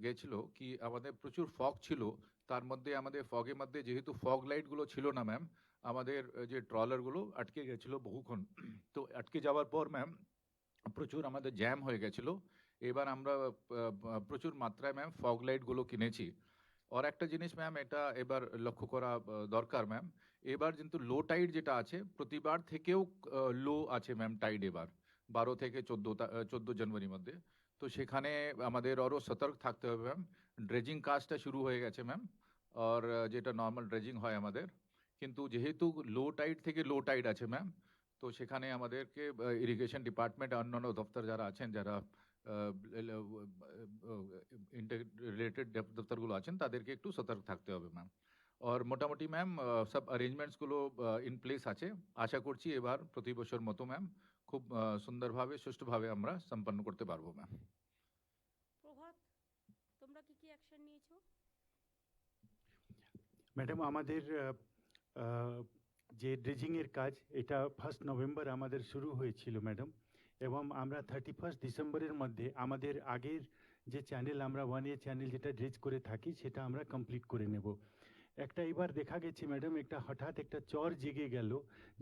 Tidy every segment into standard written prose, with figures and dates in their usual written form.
গেছিল কি আমাদের প্রচুর ফগ ছিল, তার মধ্যে আমাদের ফগের মধ্যে যেহেতু ফগ লাইটগুলো ছিল না ম্যাম, আমাদের যে ট্রলারগুলো আটকে গেছিল বহুক্ষণ। তো আটকে যাওয়ার পর ম্যাম প্রচুর আমাদের জ্যাম হয়ে গেছিল। এবার আমরা প্রচুর মাত্রায় ম্যাম ফগ লাইটগুলো কিনেছি। আর একটা জিনিস ম্যাম এটা এবার লক্ষ্য করা দরকার ম্যাম, এবার কিন্তু লো টাইড যেটা আছে প্রতিবার থেকেও লো আছে ম্যাম টাইড এবার 12 থেকে 14 জানুয়ারির মধ্যে। তো সেখানে আমাদের আরও সতর্ক থাকতে হবে ম্যাম। ড্রেজিং কাজটা শুরু হয়ে গেছে ম্যাম, আর যেটা নর্মাল ড্রেজিং হয় আমাদের, কিন্তু যেহেতু লো টাইড থেকে লো টাইড আছে ম্যাম, তো সেখানে আমাদেরকে ইরিগেশন ডিপার্টমেন্ট অন্যান্য দপ্তর যারা আছেন, যারা রিলেটেড দপ্তরগুলো আছেন, তাদেরকে একটু সতর্ক থাকতে হবে ম্যাম। আর মোটামুটি ম্যাম সব অ্যারেঞ্জমেন্টসগুলো ইন প্লেস আছে। আশা করছি এবার প্রতি বছর মতো ম্যাম খুব সুন্দরভাবে সুষ্ঠুভাবে আমরা সম্পন্ন করতে পারবো ম্যাম। প্রভাত, তোমরা কি কি অ্যাকশন নিয়েছো? ম্যাডাম, আমাদের যে ড্রেজিংয়ের কাজ এটা 1 নভেম্বর আমাদের শুরু হয়েছিল ম্যাডাম, এবং আমরা 31 ডিসেম্বরের মধ্যে আমাদের আগের যে চ্যানেল আমরা 1A চ্যানেল যেটা ড্রেজ করে থাকি সেটা আমরা কমপ্লিট করে নেব। একটা এবার দেখা গেছে ম্যাডাম, একটা হঠাৎ একটা চর জেগে গেল,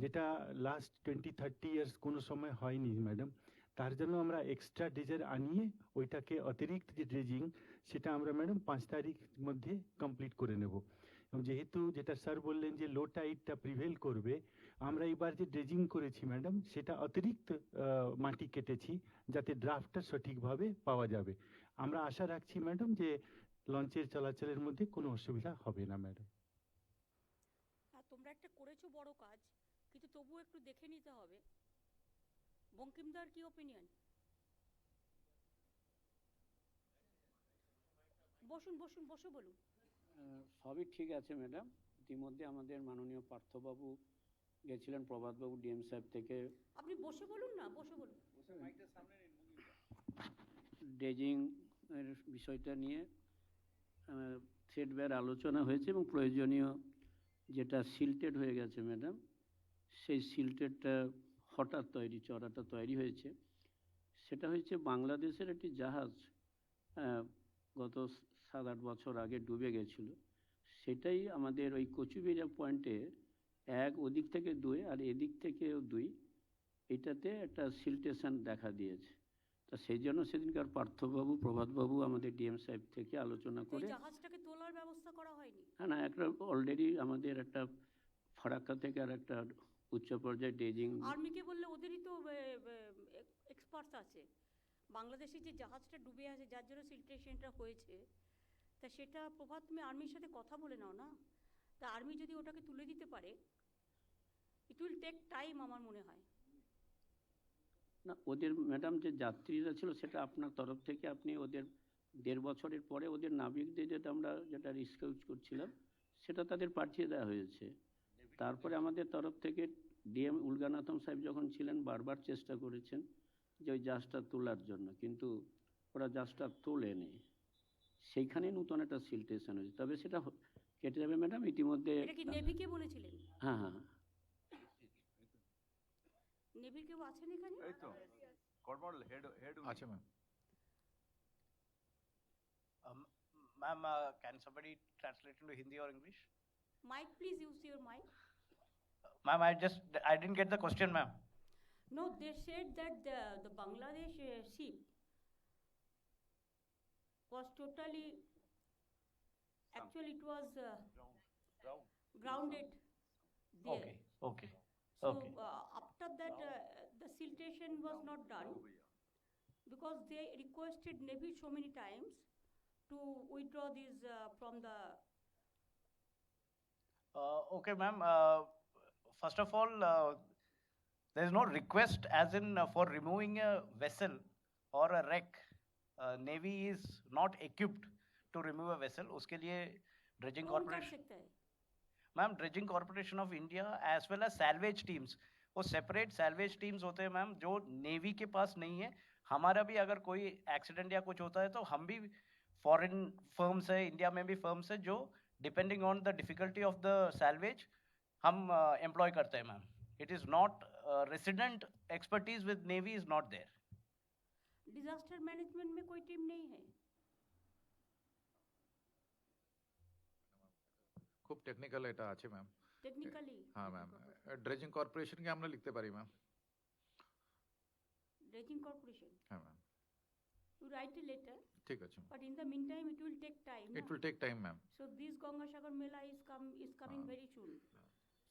যেটা লাস্ট 20-30 ইয়ার্স কোনো সময় হয়নি ম্যাডাম। তার জন্য আমরা এক্সট্রা ড্রেজার আনিয়ে ওইটাকে অতিরিক্ত যে ড্রেজিং সেটা আমরা ম্যাডাম 5 তারিখ মধ্যে কমপ্লিট করে নেব। এবং যেহেতু যেটা স্যার বললেন যে লো টাইডটা প্রিভেল করবে, আমরা এবার যে ড্রেজিং করেছি ম্যাডাম সেটা অতিরিক্ত মাটি কেটেছি যাতে ড্রাফটটা সঠিকভাবে পাওয়া যাবে। আমরা আশা রাখছি ম্যাডাম যে লঞ্চের চলাচলের মধ্যে কোনো অসুবিধা হবে না ম্যাডাম। হ্যাঁ, তোমরা একটা করেছো বড় কাজ, কিন্তু তবুও একটু দেখে নিতে হবে। বঙ্কিমদার কি ওপিনিয়ন? বসুন বসুন, বসে বলুন। সবই ঠিক আছে ম্যাডাম। ইতিমধ্যে আমাদের মাননীয় পার্থবাবু গেছিলেন, প্রভাতবাবু ডিএম সাহেব থেকে। আপনি বসে বলুন না, বসে বলুন। ড্রেজিং এর বিষয়টা নিয়ে থ্রেডওয়্যার আলোচনা হয়েছে এবং প্রয়োজনীয় যেটা সিল্টেড হয়ে গেছে ম্যাডাম, সেই সিল্টেডটা হঠাৎ চড়াটা তৈরি হয়েছে। সেটা হচ্ছে বাংলাদেশের একটি জাহাজ গত 7-8 বছর আগে ডুবে গেছিল। সেটাই আমাদের ওই কচুবেড়িয়া পয়েন্টে ওদিক থেকে 2 আর এদিক থেকেও 2, এটাতে একটা সিল্টেশন দেখা দিয়েছে। তা সেই জন্য সেদিনকার পার্থবাবু, প্রভাতবাবু আমাদের ডিএম সাহেব থেকে আলোচনা করে জাহাজটাকে তোলার ব্যবস্থা করা হয়নি? না, একটা অলরেডি আমাদের একটা ফারাক্কা থেকে আর একটা উচ্চ পর্যায়ে ড্রেজিং। আর্মিকে বললে ওদেরই তো এক্সপার্টস আছে। বাংলাদেশে যে জাহাজটা ডুবে আছে যার জন্য সিল্টেশনটা হয়েছে, তা সেটা প্রভাত তুমি আর্মির সাথে কথা বলে নাও না। তা আর্মি যদি ওটাকে তুলে দিতে পারে, ইট উইল টেক টাইম আমার মনে হয়। না, ওদের ম্যাডাম যে যাত্রীরা ছিল সেটা আপনার তরফ থেকে আপনি ওদের 1.5 বছরের পরে ওদের নাবিকদের যেটা রিস্কিউজ করছিলাম সেটা তাদের পাঠিয়ে দেওয়া হয়েছে। তারপরে আমাদের তরফ থেকে ডিএম উলগানাথম সাহেব যখন ছিলেন বারবার চেষ্টা করেছেন যে ওই জাহাজটা তোলার জন্য, কিন্তু ওরা জাহাজটা তোলেনি। সেইখানে নতুন একটা সিল্টেশন হয়েছে, তবে সেটা কেটে যাবে ম্যাডাম ইতিমধ্যে। এটা কি নেভিকে বলেছিলেন? হ্যাঁ হ্যাঁ। নেভির কেউ আছেন এখানে? এই তো কর্পোরাল হেড আছে ma'am. Ma'am, can somebody translate into Hindi or English? Mike, please use your mic. Ma'am, I didn't get the question, ma'am. No, they said that the Bangladesh ship was totally, actually it was grounded there. Okay. So after that, the siltation was not done because they requested Navy so many times to withdraw this from the. Okay, ma'am. First of all, there is no request as in for removing a vessel or a wreck. Navy is not equipped to remove a vessel. उसके लिए dredging कौन कर corporation. सकता है? Ma'am, dredging corporation of India as well as salvage teams, वो separate salvage teams होते हैं ma'am, जो नेवी के पास नहीं है। हमारा भी अगर कोई एक्सीडेंट या कुछ होता है तो हम भी फॉरेन फर्म्स है, इंडिया में भी फर्म्स है जो depending on the difficulty of the salvage हम एम्प्लॉय करते हैं ma'am. It is not resident expertise with navy is not there. Disaster management में कोई टीम नहीं है? টেকনিক্যাল এটা আছে ম্যাম। টেকনিক্যালি হ্যাঁ ম্যাম, ড্রেজিং কর্পোরেশনকে আমরা লিখতে পারি ম্যাম। ড্রেজিং কর্পোরেশন হ্যাঁ ma'am, you write a letter, ঠিক আছে ma'am. but in the meantime it will take time. It na? Will take time ma'am. So this Gangasagar Mela is coming Ah. very soon.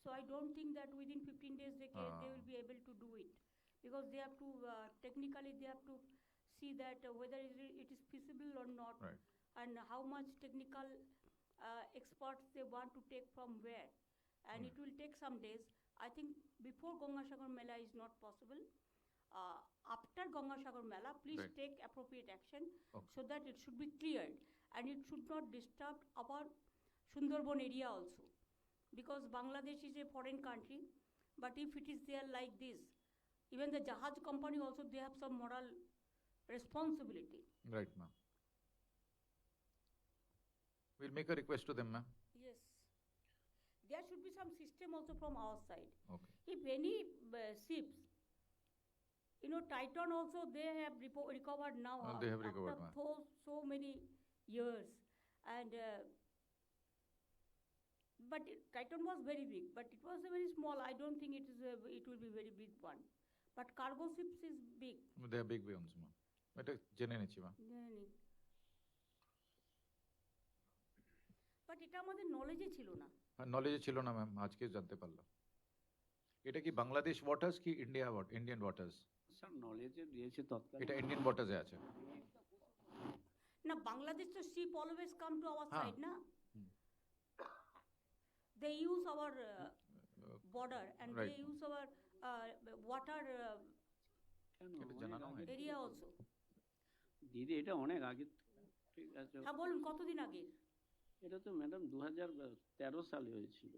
So I don't think that within 15 days they will be able to do it, because they have to technically they have to see that whether it is feasible or not, Right. and how much technical experts they want to take from where, and it will take some days. I think before Gangasagar Mela is not possible. After Gangasagar Mela, please Right. take appropriate action Okay. so that it should be cleared and it should not disturb our Sundarban area also. Because Bangladesh is a foreign country, but if it is there like this, even the Jahaj company also, they have some moral responsibility. Right ma'am. We'll make a request to them ma'am. Yes. There should be some system also from our side. Okay. If any ships, Titan also, they have recovered now. They have recovered, after ma'am. so many years. And but Titan was very big, but it was a very small. I don't think it will be very big one. But cargo ships is big. They are big ones ma'am. এটা জেনে নিচ্ছি ma'am. But এটা আমাদের নলেজে ছিল না। নলেজে ছিল না ma'am, আজকে জানতে পারলাম। এটা কি বাংলাদেশ ওয়াটার্স কি ইন্ডিয়ান ওয়াটার্স? স্যার নলেজে দিয়েছে তৎকালীন। এটা ইন্ডিয়ান ওয়াটার্সে আছে। না, বাংলাদেশ তো ship always come to our হ্যাঁ। সাইড না। They use our border and Right. they use our water কেন এটা অনেক জানানো আগে- হয়নি। area also. দিদি এটা অনেক আগে। ঠিক আছে, হ্যাঁ বলুন, কতদিন আগে? এটা তো ম্যাডাম 2013 সালে হয়েছিল।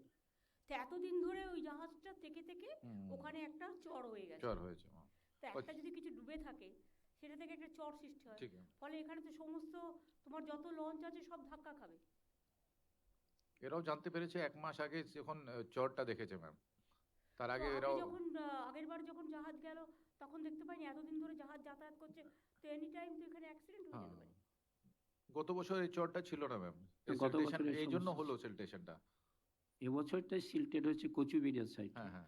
তো এতদিন ধরে ওই জাহাজটা থেকে থেকে হুম। ওখানে একটা চর হয়ে গেছে। চর হয়েছে ma'am। তো একটা যদি কিছু ডুবে থাকে সেটা থেকে একটা চর সৃষ্টি হয়। ঠিক আছে। ফলে এখানে তো সমস্ত তোমার যত লঞ্চ আছে সব ধাক্কা খাবে। এরাও জানতে পেরেছে 1 মাস আগে যখন চরটা দেখেছে ম্যাম। তার আগে তো এরাও যখন আগেরবার যখন জাহাজ গেল তখন দেখতে পাইনি, এতদিন ধরে জাহাজ যাতায়াত করছে, তো এনি টাইম তো এখানে অ্যাক্সিডেন্ট হয়ে যেতে পারে। গত বছর এই চরটা ছিল না ম্যাম। গত বছর এই এই জন্য সমস্যা হলো সেলটেশনটা। এবছরটাই সিল্টেড হয়েছে কচুবিড়িয়া সাইড। হ্যাঁ হ্যাঁ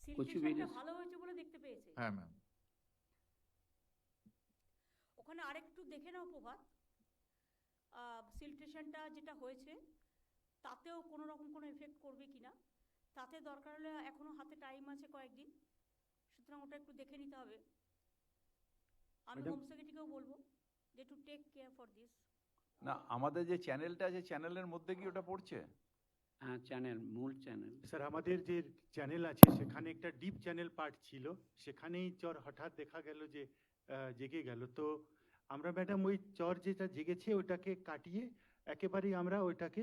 সিলটেশনটা ভালো হয়েছে বলে দেখতে পেয়েছে। হ্যাঁ ম্যাম। ওখানে আরেকটু দেখে নাও প্রভাত, সিলটেশনটা যেটা হয়েছে তাতেও কোনো রকম কোনো এফেক্ট করবে কিনা, তাতে দরকার হলে এখনো হাতে টাইম আছে কয়েকদিন, সুতরাং ওটা একটু দেখে নিতে হবে। আমি Madam- হোম সেক্রেটারিকেও বলবো যে to take care for this. না, আমাদের যে চ্যানেলটা আছে চ্যানেলের মধ্যে কি ওটা পড়ছে? হ্যাঁ চ্যানেল, মূল চ্যানেল। স্যার আমাদের যে চ্যানেল আছে সেখানে একটা ডিপ চ্যানেল পার্ট ছিল, সেখানেই চর হঠাৎ দেখা গেল যে জেগে গেল। তো আমরা ম্যাডাম ওই চর যেটা জেগেছে ওটাকে কাটিয়ে একেবারেই আমরা ওইটাকে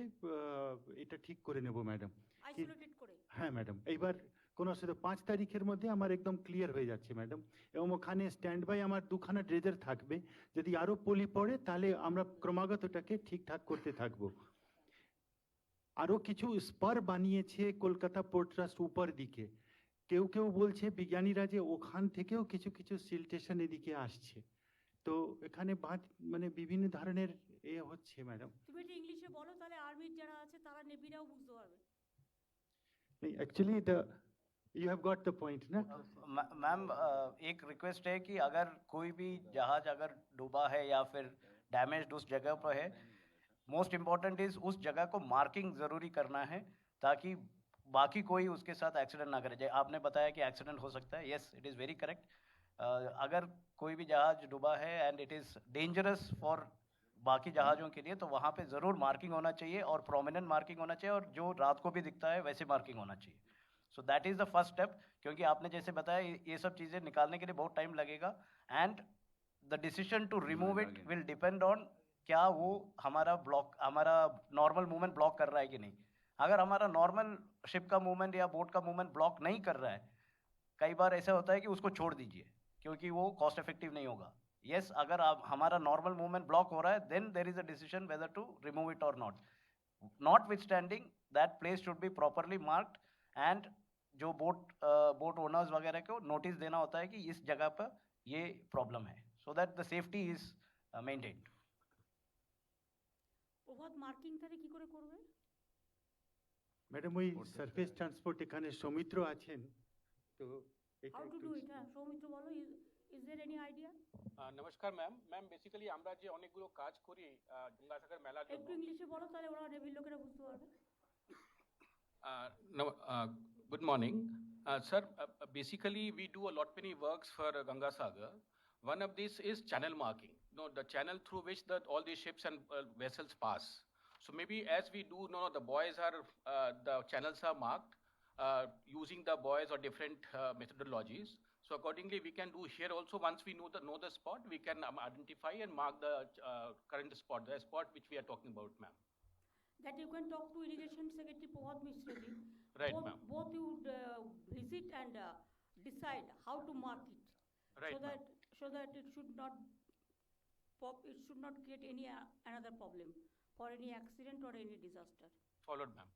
এটা ঠিক করে নেব ম্যাডাম। আইসোলেটেড করে। হ্যাঁ ম্যাডাম, এইবার কোনো অসুবিধা 5 তারিখের মধ্যে আমার একদম ক্লিয়ার হয়ে যাচ্ছে ম্যাডাম। এবং ওখানে স্ট্যান্ড বাই আমার 2খানা ড্রেজার থাকবে, যদি আরও পলি পড়ে তাহলে আমরা ক্রমাগত ওটাকে ঠিকঠাক করতে থাকবো। আরও কিছু স্পার বানিয়েছে কলকাতা পোর্ট ট্রাস্ট উপর দিকে, কেউ কেউ বলছে বিজ্ঞানীরা যে ওখান থেকেও কিছু কিছু সিলটেশন এদিকে আসছে। তো এখানে মানে বিভিন্ন ধরনের হচ্ছে ম্যাডাম। তুমি এটা ইংলিশে বলো, তাহলে আর্মির যারা আছে তারা নেভিরাও বুঝতে পারবে। Actually you have got the point ना। मैम एक रिक्वेस्ट है कि अगर कोई भी जहाज अगर डूबा है या फिर डैमेज्ड उस जगह पर है, मोस्ट इम्पॉर्टेंट इज उस जगह को मार्किंग ज़रूरी करना है ताकि बाकी कोई उसके साथ एक्सीडेंट ना करे। जैसे आपने बताया कि एक्सीडेंट हो सकता है, yes it is very correct. अगर कोई भी जहाज डूबा है and it is dangerous for बाकी जहाज़ों के लिए, तो वहाँ पे ज़रूर मार्किंग होना चाहिए और प्रोमिनेंट मार्किंग होना चाहिए, और जो रात को भी दिखता है वैसे मार्किंग होना चाहिए। So that is the first step, क्योंकि आपने जैसे बताया ये सब चीज़ें निकालने के लिए बहुत टाइम लगेगा, and the decision to remove it will depend on क्या वो हमारा नॉर्मल मूवमेंट ब्लॉक कर रहा है कि नहीं। अगर हमारा नॉर्मल शिप का मूवमेंट या बोट का मूवमेंट ब्लॉक नहीं कर रहा है, कई बार ऐसा होता है कि उसको छोड़ दीजिए क्योंकि वो कॉस्ट इफेक्टिव नहीं होगा। यस, अगर आप हमारा नॉर्मल मूवमेंट ब्लॉक हो रहा है, then there is a decision whether to remove it और not. Notwithstanding that place should be properly marked, and जो बोट ओनर्स वगैरह को नोटिस देना होता है कि इस जगह पर ये प्रॉब्लम है, so that the safety is maintained. Prabhat marking তাহলে কি করে করবে? ম্যাডাম ওই করতে সারফেস চায়। ট্রান্সপোর্ট এখানে সৌমিত্র আছেন, তো এটা হাউ টু একটু ডু ইট? হ্যাঁ, সৌমিত্র বলো, ইজ দেয়ার এনি আইডিয়া? নমস্কার ম্যাম। ম্যাম বেসিক্যালি আমরা যে অনেকগুলো কাজ করি গঙ্গাসাগর মেলার জন্য। একটু ইংলিশে বলো, তাহলে ওরা নেভির লোকেরা বুঝতে পারবে। No, good morning. Sir, basically we do a lot many works for Ganga Sagar. One of these is channel marking. No, the channel through which all these ships and vessels pass. So maybe as we do, no, the buoys are, the channels are marked using the buoys or different methodologies. So accordingly, we can do here also. Once we know the spot, we can identify and mark the current spot, the spot which we are talking about, ma'am. That you can talk to Irrigation Secretary Prabhat Mishra ji. Right, Both- ma'am. Both you visit and decide how to mark it. Right, ma'am. So that it should not create any another problem for any accident or any disaster. Followed, ma'am.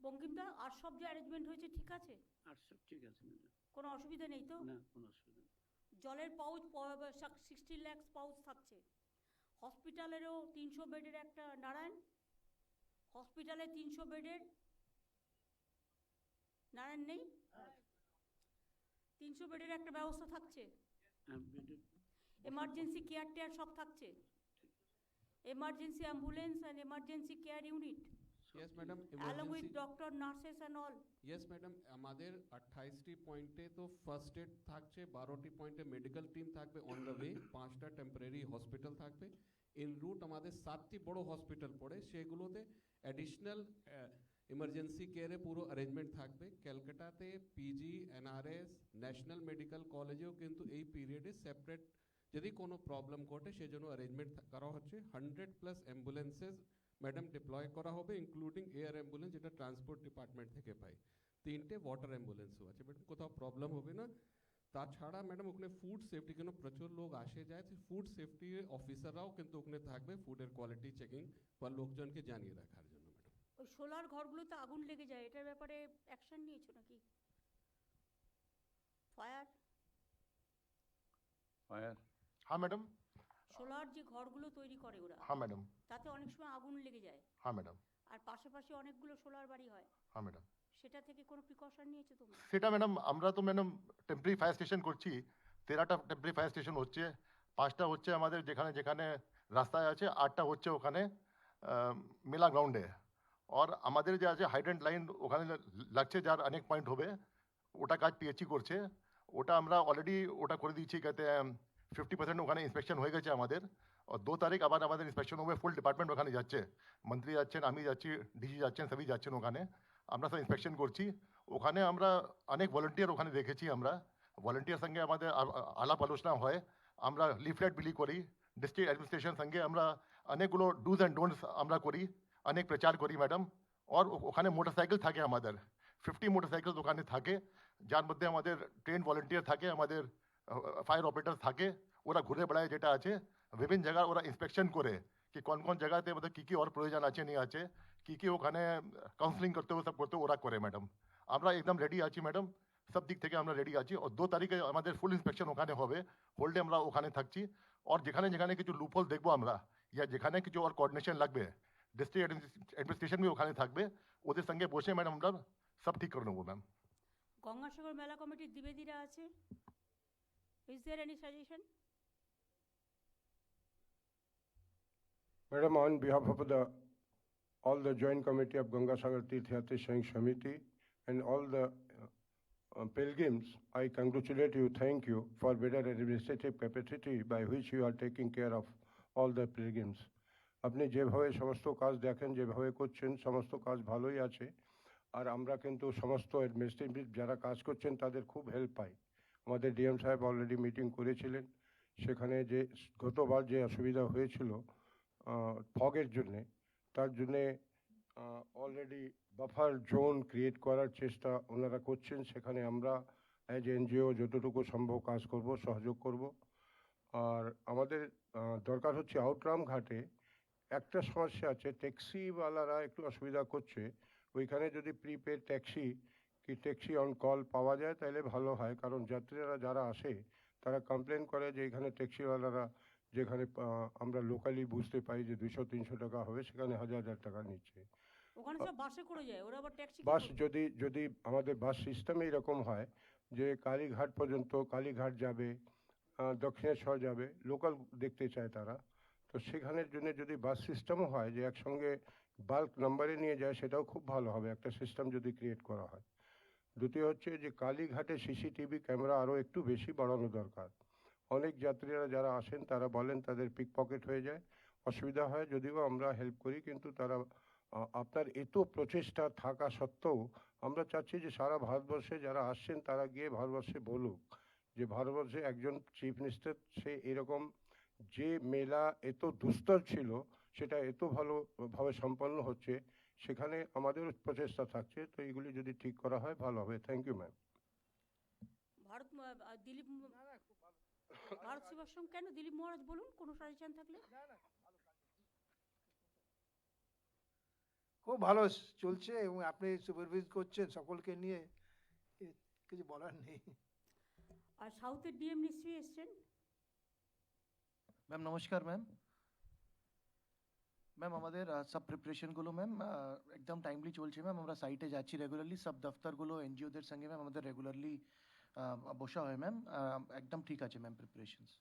বঙ্কিমদা, আর সব যে arrangement হয়েছে ঠিক আছে? আর সব ঠিক আছে madam, কোনো অসুবিধা নেই তো? না কোনো অসুবিধা নেই। জলের পাউচ 60 লাখ পাউচ থাকছে। হসপিটালেরও 300 বেডের একটা নারায়ণ, হসপিটালে 300 বেডের নারায়ণ নেই, 300 বেডের একটা ব্যবস্থা থাকছে। এমার্জেন্সি কেয়ার টেয়ার সব থাকছে, emergency ambulance and emergency care unit Yes, madam. along with Emergency. doctor, nurses and all. Yes, madam. আমাদের 28টি পয়েন্টে তো ফার্স্ট এড থাকছে, 12টি পয়েন্টে মেডিকেল টিম থাকবে অন দ্য ওয়ে, 5টা টেম্পোরারি হসপিটাল থাকবে। ইন রুট আমাদের 7টি বড় হসপিটাল পড়ে, সেগুলোতে অ্যাডিশনাল ইমার্জেন্সি কেয়ারে পুরো অ্যারেঞ্জমেন্ট থাকবে। ক্যালকাটাতে পিজি, এনআরএস, ন্যাশনাল মেডিকেল কলেজেও কিন্তু এই পিরিয়ডে সেপারেট যদি কোনো প্রবলেম ঘটে সেজন্য অ্যারেঞ্জমেন্ট করা হচ্ছে। 100+ অ্যাম্বুলেন্সেস ম্যাডাম ডিপ্লয় করা হবে, ইনক্লুডিং এয়ার অ্যাম্বুলেন্স যেটা ট্রান্সপোর্ট ডিপার্টমেন্ট থেকে পাই। 3টে ওয়াটার অ্যাম্বুলেন্সও আছে ম্যাডাম, কোথাও প্রবলেম হবে না। তাছাড়া ম্যাডাম ওখানে ফুড সেফটি, কেন প্রচুর লোক আসে যায়, ফুড সেফটি অফিসাররাও কিন্তু ওখানে থাকবে ফুডের কোয়ালিটি চেকিং বা লোকজনকে জানিয়ে রাখার জন্য ম্যাডাম। ওই সোলার ঘরগুলোতে আগুন লেগে যায়, এটার ব্যাপারে অ্যাকশন নিয়েছো নাকি? ফায়ার, हाँ मैडम। সোলার যে ঘরগুলো তৈরি করে ওরা, हाँ मैडम। তাতে অনেক সময় আগুন লেগে যায়, हाँ मैडम। আর পাশাপাশি অনেকগুলো সোলার বাড়ি হয়, हाँ मैडम। সেটা থেকে কোনো প্রিকশন নিয়েছো তোমরা? সেটা ম্যাডাম আমরা তো ম্যাডাম টেম্পোরারি ফায়ার স্টেশন করছি, 13টা টেম্পোরারি ফায়ার স্টেশন হচ্ছে, 5টা হচ্ছে আমাদের যেখানে যেখানে রাস্তায় আছে, 8টা হচ্ছে ওখানে মেলা গ্রাউন্ডে। আর আমাদের যে আছে হাইড্রেন্ট লাইন ওখানে লাগছে, যার অনেক পয়েন্ট হবে, ওটা কাজ পিএইচই করছে। ওটা আমরা অলরেডি ওটা করে দিয়েছি, कहते हैं 50% ওখানে ইন্সপেকশন হয়ে গেছে আমাদের। আর 2 তারিখ আবার আমাদের ইন্সপেকশন হবে, ফুল ডিপার্টমেন্ট ওখানে যাচ্ছে, মন্ত্রী যাচ্ছেন, আমি যাচ্ছি, ডিজি যাচ্ছেন, সবই যাচ্ছেন ওখানে। আমরা সব ইন্সপেকশন করছি ওখানে। আমরা অনেক ভলেন্টিয়ার ওখানে দেখেছি, আমরা ভলেন্টিয়ার সঙ্গে আমাদের আলাপ আলোচনা হয়, আমরা লিফলেট বিলি করি, ডিস্ট্রিক্ট অ্যাডমিনিস্ট্রেশন সঙ্গে আমরা অনেকগুলো ডুজ অ্যান্ড ডোন্টস আমরা করি, অনেক প্রচার করি ম্যাডাম। আর ওখানে মোটরসাইকেল থাকে আমাদের 50 মোটরসাইকেল ওখানে থাকে, যার মধ্যে আমাদের ট্রেন ভলেন্টিয়ার থাকে, আমাদের ফায়ার অপারেটর থাকে, ওরা ঘুরে বেড়ায়, যেটা আছে বিভিন্ন জায়গায় ওরা ইন্সপেকশন করে কি কোন কোন জায়গাতে মতলব কী কী ওর প্রয়োজন আছে নিয়ে আছে, কী কী ওখানে কাউন্সিলিং করতে হবে, সব করতে ওরা করে ম্যাডাম। আমরা একদম রেডি আছি ম্যাডাম, সব দিক থেকে আমরা রেডি আছি। আর 2 তারিখে আমাদের ফুল ইন্সপেকশন ওখানে হবে, হোল ডে আমরা ওখানে থাকছি। আর যেখানে যেখানে কিছু লুপহোল দেখবো আমরা, ইয়া যেখানে কিছু আর কোঅর্ডিনেশন লাগবে, ডিস্ট্রিক্ট অ্যাডমিনিস্ট্রেশন বি ওখানে থাকবে, ওদের সঙ্গে বসে ম্যাডাম আমরা সব ঠিক করে নেবো ম্যাম। গঙ্গাসাগর মেলা কমিটির দ্বিবেদীরা আছে, is there any suggestion? Madam, on behalf of all the joint committee of Ganga Sagar Tirthyatri Sangh Samiti and all the pilgrims, I congratulate you, thank you for better administrative capacity by which you are taking care of all the pilgrims. আপনি যেভাবে সমস্ত কাজ দেখেন, যেভাবে করছেন, সমস্ত কাজ ভালোই আছে। আর আমরা কিন্তু সমস্ত অ্যাডমিনিস্ট্রেটিভ যারা কাজ করছেন তাদের খুব হেল্প পাই। আমাদের ডিএম সাহেব অলরেডি মিটিং করেছিলেন, সেখানে যে গতবার যে অসুবিধা হয়েছিল ফগের জন্যে, তার জন্যে অলরেডি বাফার জোন ক্রিয়েট করার চেষ্টা ওনারা করছেন। সেখানে আমরা অ্যাজ এনজিও যতটুকু সম্ভব কাজ করব, সহযোগ করব। আর আমাদের দরকার হচ্ছে আউটরাম ঘাটে একটা সমস্যা আছে, ট্যাক্সিওয়ালারা একটু অসুবিধা করছে। ওইখানে যদি প্রিপেড ট্যাক্সি অন কল পাওয়া যায় তাহলে ভালো হয়, কারণ যাত্রীরা যারা আসে তারা কমপ্লেন করে যে এখানে ট্যাক্সিওয়ালারা যেখানে আমরা লোকালি বুঝতে পারি যে 200-300 টাকা হবে, সেখানে 1000 টাকা নিচ্ছে। ওখানে সব বাসে করে যায়, ওরা আবার ট্যাক্সি বাস যদি আমাদের বাস সিস্টেম এইরকম হয় যে কালীঘাট পর্যন্ত, কালীঘাট যাবে, দক্ষিণেশ্বর যাবে, লোকাল দেখতে চায় তারা, তো সেখানের জন্য যদি বাস সিস্টেমও হয় যে একসঙ্গে বাল্ক নাম্বারে নিয়ে যায়, সেটাও খুব ভালো হবে, একটা সিস্টেম যদি ক্রিয়েট করা হয়। দ্বিতীয় হচ্ছে যে কালীঘাটে সিসিটিভি ক্যামেরা আরও একটু বেশি বাড়ানো দরকার। অনেক যাত্রীরা যারা আসেন তারা বলেন তাদের পিক পকেট হয়ে যায়, অসুবিধা হয়, যদিও আমরা হেল্প করি, কিন্তু তারা আপনার এত প্রচেষ্টা থাকা সত্ত্বেও আমরা চাচ্ছি যে সারা ভারতবর্ষে যারা আসছেন তারা গিয়ে ভারতবর্ষে বলুক যে ভারতবর্ষে একজন চিফ মিনিস্টার, সে এরকম যে মেলা এত দুস্তর ছিল সেটা এত ভালোভাবে সম্পন্ন হচ্ছে, সেখানে আমাদের প্রচেষ্টা থাকছে। তো এগুলি যদি ঠিক করা হয় ভালো হবে। Thank you ma'am. Dilip Bharat Sevashram কেন, দিলীপ মহারাজ বলুন কোনো সাজেশন থাকলে। খুব ভালো চলছে এবং আপনি সুপারভিজ করছেন সকলকে নিয়ে, কিছু বলার নেই। আর সাউথের ডিএম নিশ্চয়ই এসছেন। ম্যাম নমস্কার ম্যাম। ম্যাম আমাদের সব প্রিপারেশনগুলো ম্যাম একদম টাইমলি চলছে ম্যাম। আমরা সাইটে যাচ্ছি রেগুলারলি, সব দফতরগুলো এনজিওদের সঙ্গে ম্যাম আমাদের রেগুলারলি বসা হয় ম্যাম। একদম ঠিক আছে ম্যাম প্রিপারেশনস।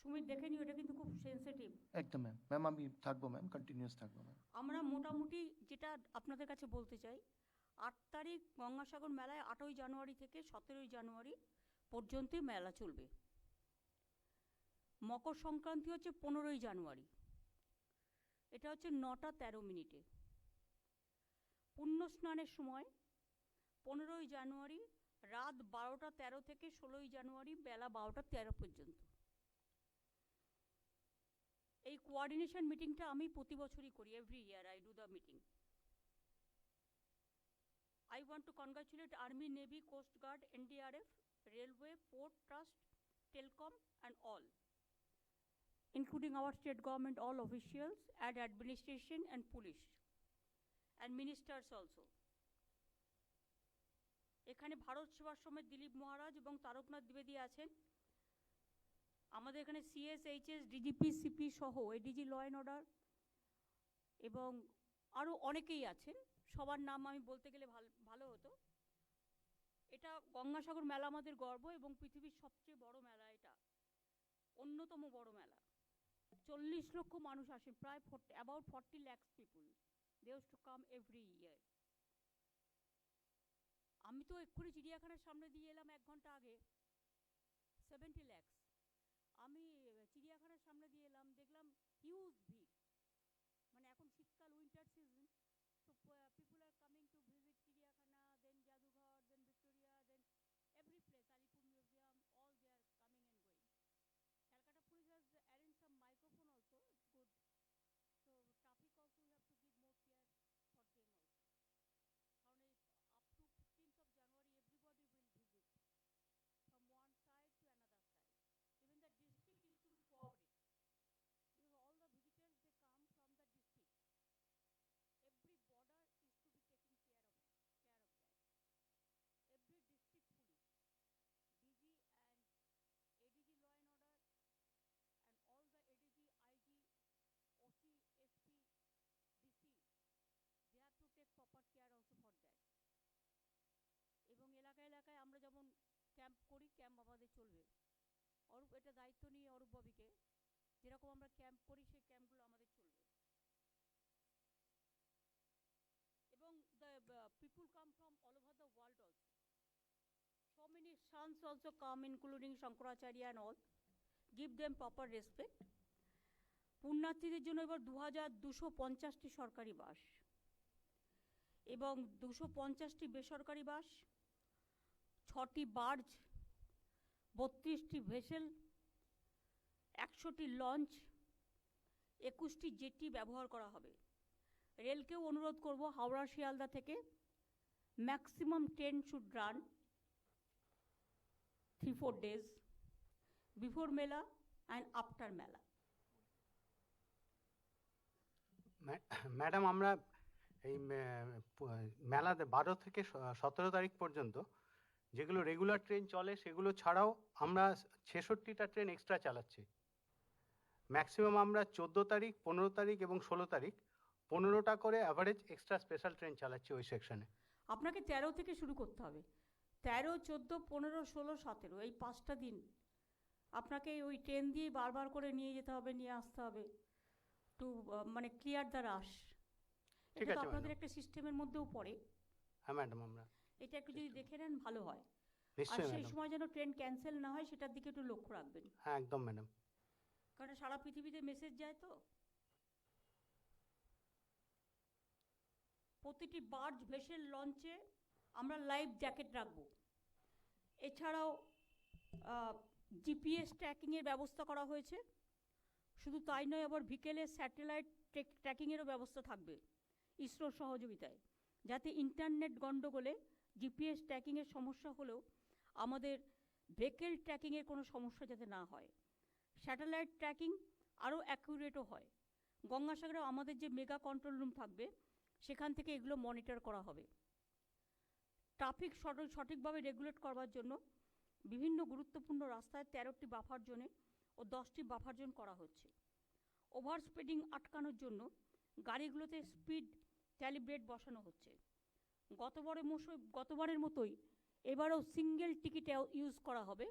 সুমিত দেখে নিও, এটা কিন্তু খুব সেন্সিটিভ। একদম ম্যাম। ম্যাম আমি থাকবো ম্যাম, কন্টিনিউয়াস থাকবো ম্যাম। আমরা মোটামুটি যেটা আপনাদের কাছে বলতে চাই, 8 তারিখ গঙ্গাসাগর মেলায় 8ই জানুয়ারি থেকে 17ই জানুয়ারি পর্যন্ত মেলা চলবে। মকর সংক্রান্তি হচ্ছে 15ই জানুয়ারি, এটা হচ্ছে 9টা 13 মিনিটে। পুণ্য স্নানের সময় 15ই জানুয়ারি রাত 12টা 13 থেকে 16ই জানুয়ারি বেলা 12টা 13 পর্যন্ত। এই কোঅর্ডিনেশন মিটিংটা আমি প্রতি বছরই করি, every year I do the meeting. I want to congratulate Army, Navy, Coast Guard, NDRF, Railway, Port Trust, Telcom and all, including our state government, all officials and administration and police and ministers also. এখানে ভারত সেবাশ্রমের দিলীপ মহারাজ এবং তারকনাথ দ্বিবেদী আছেন। আমাদের এখানে CS, HS, DGP, CP সহ ADG law and order এবং আরও অনেকেই আছেন। সবার নাম আমি বলতে গেলে ভালো হতো। এটা গঙ্গাসাগর মেলা আমাদের গর্ব এবং পৃথিবীর সবচেয়ে বড় মেলা, এটা অন্যতম বড় মেলা। 40 লক্ষ মানুষ আসেন, প্রায় about 40 lakhs people. They used to come every year. আমি তো এক্ষুনি চিড়িয়াখানার সামনে দিয়ে এলাম 1 ঘন্টা আগে, 70 lakhs। আমি চিড়িয়াখানার সামনে দিয়ে এলাম, দেখলাম হিউজ ভিড়। মানে এখন শীতকাল, winter season, so people are coming to visit চিড়িয়াখানা, then জাদুঘর, then Victoria, then every place, Alipur Museum, all they are coming and going. Calcutta police has arranged some microphone also, it's good. So traffic also we have to give more care for them also. কারণ up to 15th of January everybody will visit from one side to another side. Even the district is to be cooperative, because all the visitors they come from the district. Every border is to be taken care of that. Every district police, DG and ADG law and order and all the ADG, IG, OC, SP, DC, they have to take proper care also for that. এবং এলাকায় এলাকায় আমরা যেমন camp করি, camp আমাদের চলবে। অরূপ এটা দায়িত্ব নিয়ে অরূপ ববিকে, যেরকম আমরা ক্যাম্প করি সেই ক্যাম্পগুলো আমাদের চলবে। এবং the people come from all over the world also. So many sons also come, including Shankaracharya and all. Give them proper respect. পুণ্যার্থীদের জন্য এবার 2250টি সরকারি বাস এবং 250টি বেসরকারি বাস, 6টি বার্জ, 32টি ভেসেল, 100টি লঞ্চ, 21টি জেটি ব্যবহার করা হবে। রেলকেও অনুরোধ করব, হাওড়া শিয়ালদা থেকে maximum train should run 3-4 days before মেলা and after মেলা। ম্যাডাম আমরা এই মেলাতে 12 থেকে 17 তারিখ পর্যন্ত যেগুলো রেগুলার ট্রেন চলে সেগুলো ছাড়াও আমরা 66টা ট্রেন এক্সট্রা চালাচ্ছি। ম্যাক্সিমাম আমরা 14 তারিখ, 15 তারিখ এবং 16 তারিখ 15টা করে অ্যাভারেজ এক্সট্রা স্পেশাল ট্রেন চালাচ্ছি ওই সেকশনে। আপনাকে 13 থেকে শুরু করতে হবে। 13, 14, 15, 16, 17 এই 5টা দিন আপনাকে ওই ট্রেন দিয়ে বারবার করে নিয়ে যেতে হবে, নিয়ে আসতে হবে টু মানে ক্লিয়ার দ্য রাশ। ঠিক এটা তো আছে আপনাদের ম্যাডাম। একটা সিস্টেমের মধ্যেও পড়ে। হ্যাঁ ম্যাডাম, আমরা এটা একটু যদি দেখে নেন ভালো হয়। আর নিশ্চয়ই সেই ম্যাডাম। সময় যেন ট্রেন ক্যান্সেল না হয় সেটার দিকে একটু লক্ষ্য রাখবেন, হ্যাঁ একদম ম্যাডাম। কারণ সারা পৃথিবীতে মেসেজ যায় তো। প্রতিটি বার্জ ভেসেল লঞ্চে আমরা লাইফ জ্যাকেট রাখবো। এছাড়াও জিপিএস ট্র্যাকিংয়ের ব্যবস্থা করা হয়েছে। শুধু তাই নয়, আবার বিকেলে স্যাটেলাইট ট্র্যাকিংয়েরও ব্যবস্থা থাকবে ইসরোর সহযোগিতায়, যাতে ইন্টারনেট গণ্ডগোলে জিপিএস ট্র্যাকিংয়ের সমস্যা হলেও আমাদের ভেহিকেল ট্র্যাকিংয়ের কোনো সমস্যা যাতে না হয়। স্যাটেলাইট ট্র্যাকিং আরও অ্যাকুরেটও হয়। গঙ্গাসাগরে আমাদের যে মেগা কন্ট্রোল রুম থাকবে সেখান থেকে এগুলো মনিটর করা হবে। ট্রাফিক সঠিকভাবে রেগুলেট করবার জন্য বিভিন্ন গুরুত্বপূর্ণ রাস্তায় 13টি বাফার জোনে ও 10টি বাফার জোন করা হচ্ছে। ওভার স্পিডিং আটকানোর জন্য গাড়িগুলোতে স্পিড ক্যালিব্রেট বসানো হচ্ছে। গতবারের মতোই এবারেও সিঙ্গেল টিকিট ইউজ করা হবে,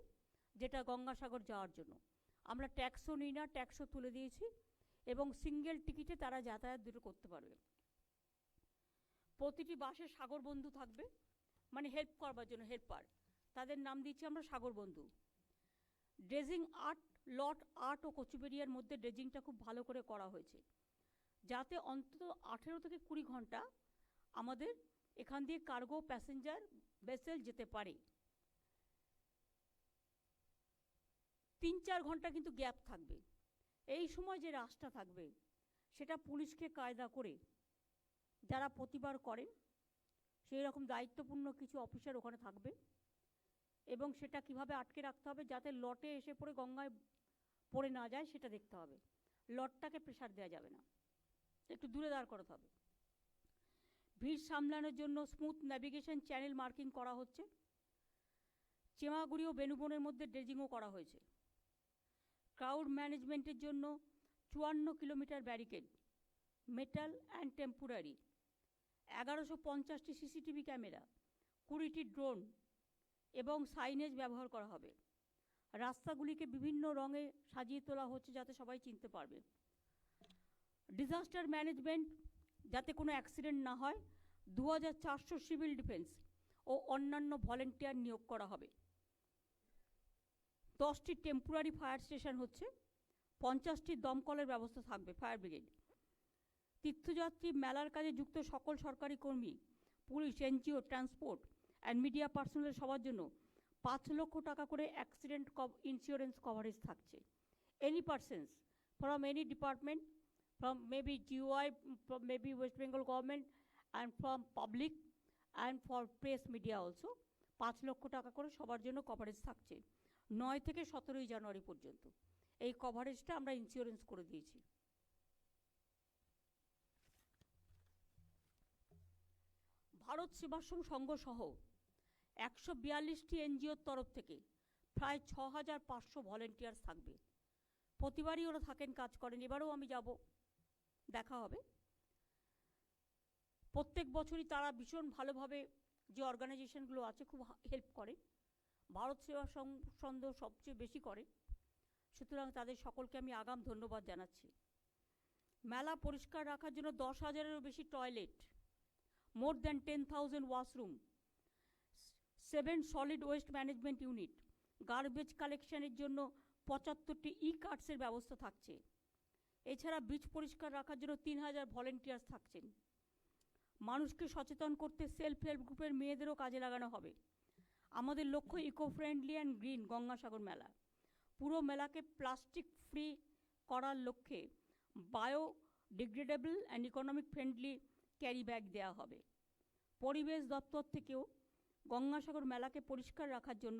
যেটা গঙ্গাসাগর যাওয়ার জন্য। আমরা ট্যাক্সও নিই না, ট্যাক্সও তুলে দিয়েছি এবং সিঙ্গেল টিকিটে তারা যাতায়াত দুটো করতে পারবে। প্রতিটি বাসে সাগর বন্ধু থাকবে, মানে হেল্প করবার জন্য হেল্পার, তাদের নাম দিচ্ছি আমরা সাগর বন্ধু। ড্রেজিং আর্ট, লট আর্ট ও কচুবেরিয়ার মধ্যে ড্রেজিংটা খুব ভালো করে করা হয়েছে, যাতে অন্তত 18 থেকে 20 ঘন্টা আমাদের এখান দিয়ে কার্গো প্যাসেঞ্জার ভেসেল যেতে পারে। 3-4 ঘন্টা কিন্তু গ্যাপ থাকবে। এই সময় যে রাস্তা থাকবে সেটা পুলিশকে কায়দা করে যারা প্রতিবার করেন সেই রকম দায়িত্বপূর্ণ কিছু অফিসার ওখানে থাকবে, এবং সেটা কিভাবে আটকে রাখতে হবে যাতে লটে এসে পড়ে গঙ্গায় পড়ে না যায় সেটা দেখতে হবে। লটটাকে প্রেসার দেওয়া যাবে না, একটু দূরে দাঁড় করাতে হবে। ভিড় সামলানোর জন্য স্মুথ ন্যাভিগেশন চ্যানেল মার্কিং করা হচ্ছে। চেমাগুড়ি ও বেনুবনের মধ্যে ড্রেজিংও করা হয়েছে। ক্রাউড ম্যানেজমেন্টের জন্য 54 kilometre barricade, metal and temporary, 1150টি সিসিটিভি ক্যামেরা, 20টি ড্রোন এবং সাইনেজ ব্যবহার করা হবে। রাস্তাগুলিকে বিভিন্ন রঙে সাজিয়ে তোলা হচ্ছে যাতে সবাই চিনতে পারবে। ডিজাস্টার ম্যানেজমেন্ট, যাতে কোনো অ্যাক্সিডেন্ট না হয়, 2400 সিভিল ডিফেন্স ও অন্যান্য ভলেন্টিয়ার নিয়োগ করা হবে। 10টি টেম্পোরারি ফায়ার স্টেশন হচ্ছে, 50টি দমকলের ব্যবস্থা থাকবে, ফায়ার ব্রিগেড। তীর্থযাত্রী মেলার কাজে যুক্ত সকল সরকারি কর্মী, police, NGO, transport and media personnel সবার জন্য 5 লক্ষ টাকা করে অ্যাক্সিডেন্ট ইন্স্যুরেন্স কভারেজ থাকছে। Any persons from any department, from maybe GOI, from maybe West Bengal government, and from public and for press media also 5 lakh টাকা করে সবার জন্য কভারেজ থাকছে 9 থেকে 17 জানুয়ারি পর্যন্ত। এই কভারেজটা আমরা ইন্স্যুরেন্স করে দিয়েছি। ভারত সেবাশ্রম সংঘ সহ 142টি এনজিওর তরফ থেকে প্রায় 6500 ভলেন্টিয়ার্স থাকবে। প্রতিবারই ওরা থাকেন, কাজ করেন, এবারেও আমি যাব, দেখা হবে। প্রত্যেক বছরই তারা ভীষণ ভালোভাবে যে অর্গানাইজেশনগুলো আছে খুব হেল্প করে। ভারত সেবা সংঘ সবচেয়ে বেশি করে, সুতরাং তাদের সকলকে আমি আগাম ধন্যবাদ জানাচ্ছি। মেলা পরিষ্কার রাখার জন্য 10,000-এরও বেশি toilet, more than 10,000 washroom, 7 solid waste management unit, garbage কালেকশনের জন্য 75টি কার্টসের ব্যবস্থা থাকছে। এছাড়া বিচ পরিষ্কার রাখার জন্য 3000 ভলেন্টিয়ার্স থাকছেন। মানুষকে সচেতন করতে সেলফ হেল্প গ্রুপের মেয়েদেরও কাজে লাগানো হবে। আমাদের লক্ষ্য eco friendly and green Gangasagar Mela. পুরো মেলাকে প্লাস্টিক ফ্রি করার লক্ষ্যে biodegradable and economic friendly carry bag দেওয়া হবে। পরিবেশ দপ্তর থেকেও গঙ্গাসাগর মেলাকে পরিষ্কার রাখার জন্য